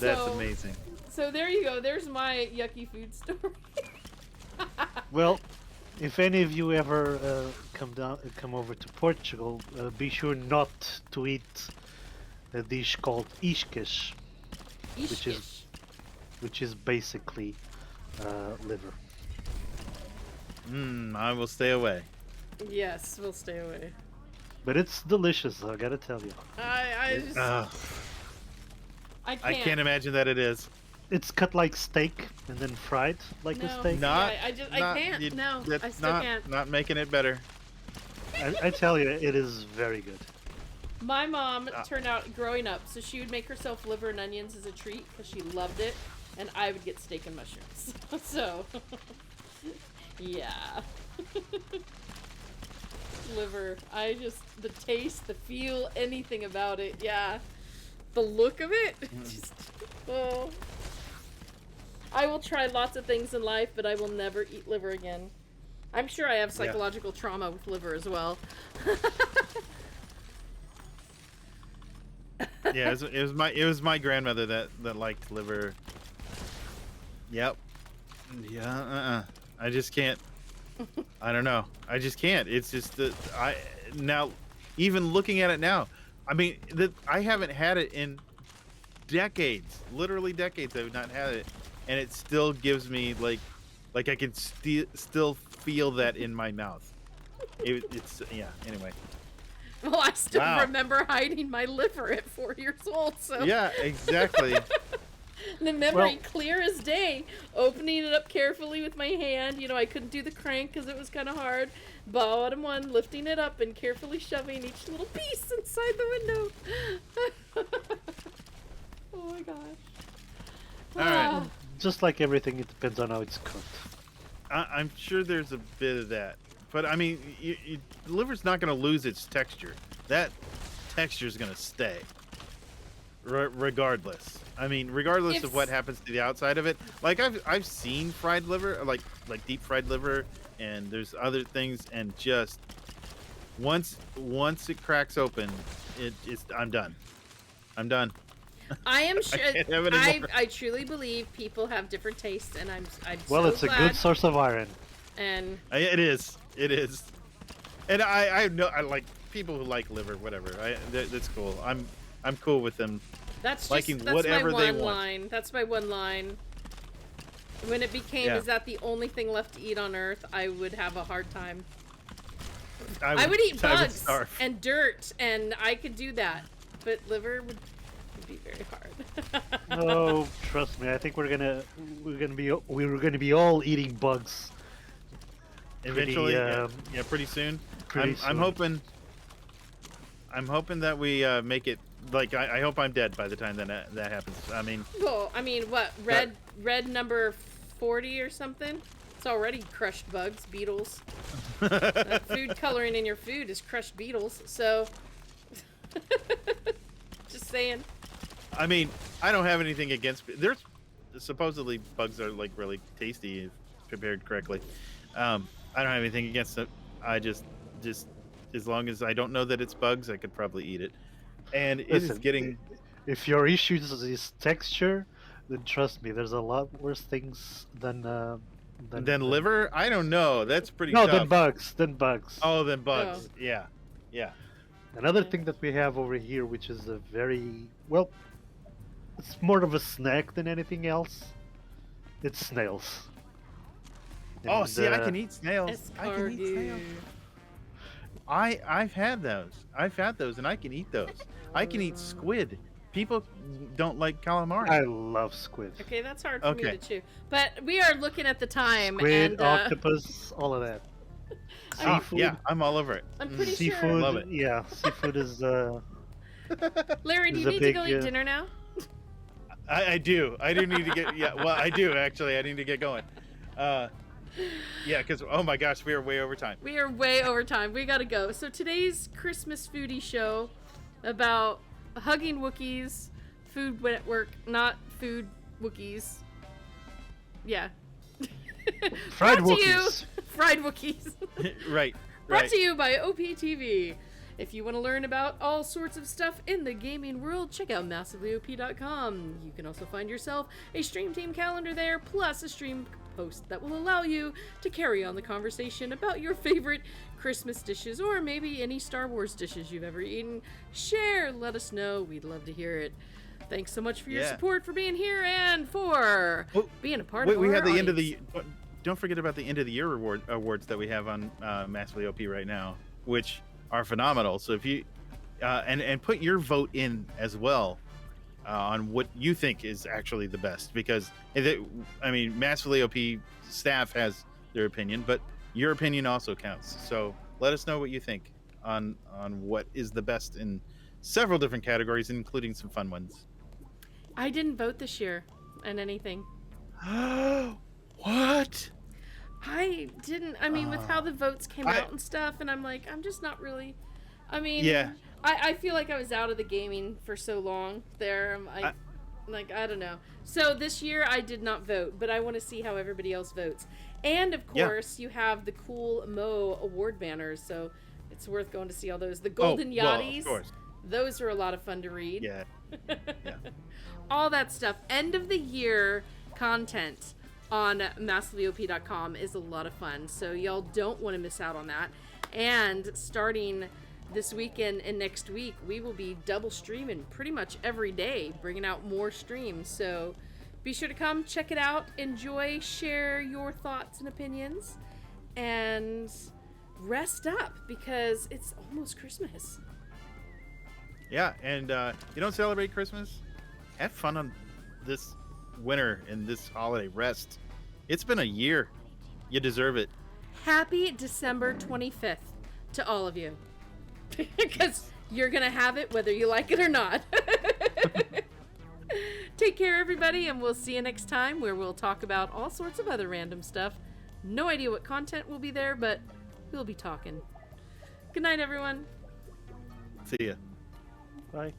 That's amazing. So there you go. There's my yucky food story. Well, if any of you ever come over to Portugal, be sure not to eat a dish called iscas, which is basically liver. I will stay away. Yes, we'll stay away. But it's delicious, I gotta tell you. I just I can't imagine that it is. It's cut like steak and then fried like a steak. Not, I can't. No, I still can't. Not making it better. I tell you, it is very good. My mom turned out growing up, so she would make herself liver and onions as a treat because she loved it, and I would get steak and mushrooms. So, yeah. Liver. The taste, the feel, anything about it. Yeah. The look of it. Just, oh. I will try lots of things in life, but I will never eat liver again. I'm sure I have psychological trauma with liver as well. Yeah, it was my grandmother that liked liver. Yep. Yeah. I just can't. I don't know. I just can't. It's just that now, even looking at it now, I mean, I haven't had it in decades. Literally decades. I've not had it, and it still gives me like I can still feel that in my mouth. It's yeah. Anyway. Well, I still remember hiding my liver at 4 years old. So yeah, exactly. The memory clear as day. Opening it up carefully with my hand. I couldn't do the crank because it was kind of hard. Bottom one, lifting it up and carefully shoving each little piece inside the window. Oh my gosh. All right. Just like everything, it depends on how it's cooked. I'm sure there's a bit of that. But, I mean, the liver's not going to lose its texture. That texture is going to stay. Regardless. I mean, regardless of what happens to the outside of it. Like, I've seen fried liver, like deep fried liver, and there's other things, and just once it cracks open, I'm done. I'm done. I am sure. I can't have it anymore. I truly believe people have different tastes, and I'm well, so it's glad. a good source of iron. And it is, and I know I like people who like liver, whatever. That's cool. I'm cool with them. That's liking that's whatever my they one want. line. That's my one line. When it became, is that the only thing left to eat on Earth? I would have a hard time. I would eat bugs and dirt, and I could do that. But liver would. would be very hard. Oh, trust me. I think we're gonna be all eating bugs. Eventually, Pretty, yeah, pretty soon. pretty I'm soon. hoping that we make it. Like, I hope I'm dead by the time that happens. I mean, Well, I mean, what red number 40 or something? It's already crushed bugs, beetles. That food coloring in your food is crushed beetles. So, just saying. I mean, I don't have anything against. There's supposedly bugs are like really tasty if prepared correctly. I don't have anything against it. I just as long as I don't know that it's bugs, I could probably eat it. And it is Listen, getting. If your issue is texture, then trust me, there's a lot worse things than Liver? I don't know. That's pretty No, tough. than bugs. Than bugs. Oh, then bugs. Oh. Yeah. Yeah. Another thing that we have over here, which is a very well, it's more of a snack than anything else. It's snails. Oh, And, see, I can eat snails. I can eat snails. Escargot. I've had those. I've had those, and I can eat those. I can eat squid. People don't like calamari. I love squid. Okay, that's hard for Okay. me to chew. But we are looking at the time, Squid, and octopus, all of that. Ah, Seafood. yeah, I'm all over it. I'm pretty Seafood. sure. Love it. Yeah, seafood is. Larry, do Is you a need to go big, eat dinner now? I do. I do need to get. Yeah, well, I do actually. I need to get going. Yeah, because oh my gosh, we are way over time. We are way over time. We gotta go. So today's Christmas foodie show about hugging Wookiees, food network, not food Wookiees. Yeah. Fried Brought to you, Wookiees. Fried Wookiees. Right. Brought Right. to you by OPTV. If you want to learn about all sorts of stuff in the gaming world, check out massivellyop.com. You can also find yourself a stream team calendar there, plus a stream post that will allow you to carry on the conversation about your favorite Christmas dishes or maybe any Star Wars dishes you've ever eaten. Share, let us know. We'd love to hear it. Thanks so much for your Yeah. support, for being here, and for Oh, being a part Wait, of we our have the end of audience. the. Don't forget about the end of the year awards that we have on Massively OP right now, which are phenomenal. So if you and put your vote in as well on what you think is actually the best, because I mean, Massively OP staff has their opinion, but your opinion also counts. So let us know what you think on what is the best in several different categories, including some fun ones. I didn't vote this year in anything. What? I didn't. I mean, with how the votes came out and stuff, and I'm like, I'm just not really. I mean, Yeah. I feel like I was out of the gaming for so long there. I don't know. So this year I did not vote, but I want to see how everybody else votes. And of Yeah. course, you have the cool Mo award banners, so it's worth going to see all those. The Golden well, Yachties. of course. Those are a lot of fun to read. Yeah. Yeah. All that stuff. End of the year content on massivellyop.com is a lot of fun, so y'all don't want to miss out on that. And starting this weekend and next week, we will be double streaming pretty much every day, bringing out more streams. So be sure to come check it out, enjoy, share your thoughts and opinions, and rest up because it's almost Christmas. Yeah, and you don't celebrate Christmas? Have fun on this winter and this holiday. Rest. It's been a year. You deserve it. Happy December 25th to all of you. Because you're going to have it whether you like it or not. Take care, everybody, and we'll see you next time where we'll talk about all sorts of other random stuff. No idea what content will be there, but we'll be talking. Good night, everyone. See ya. Bye.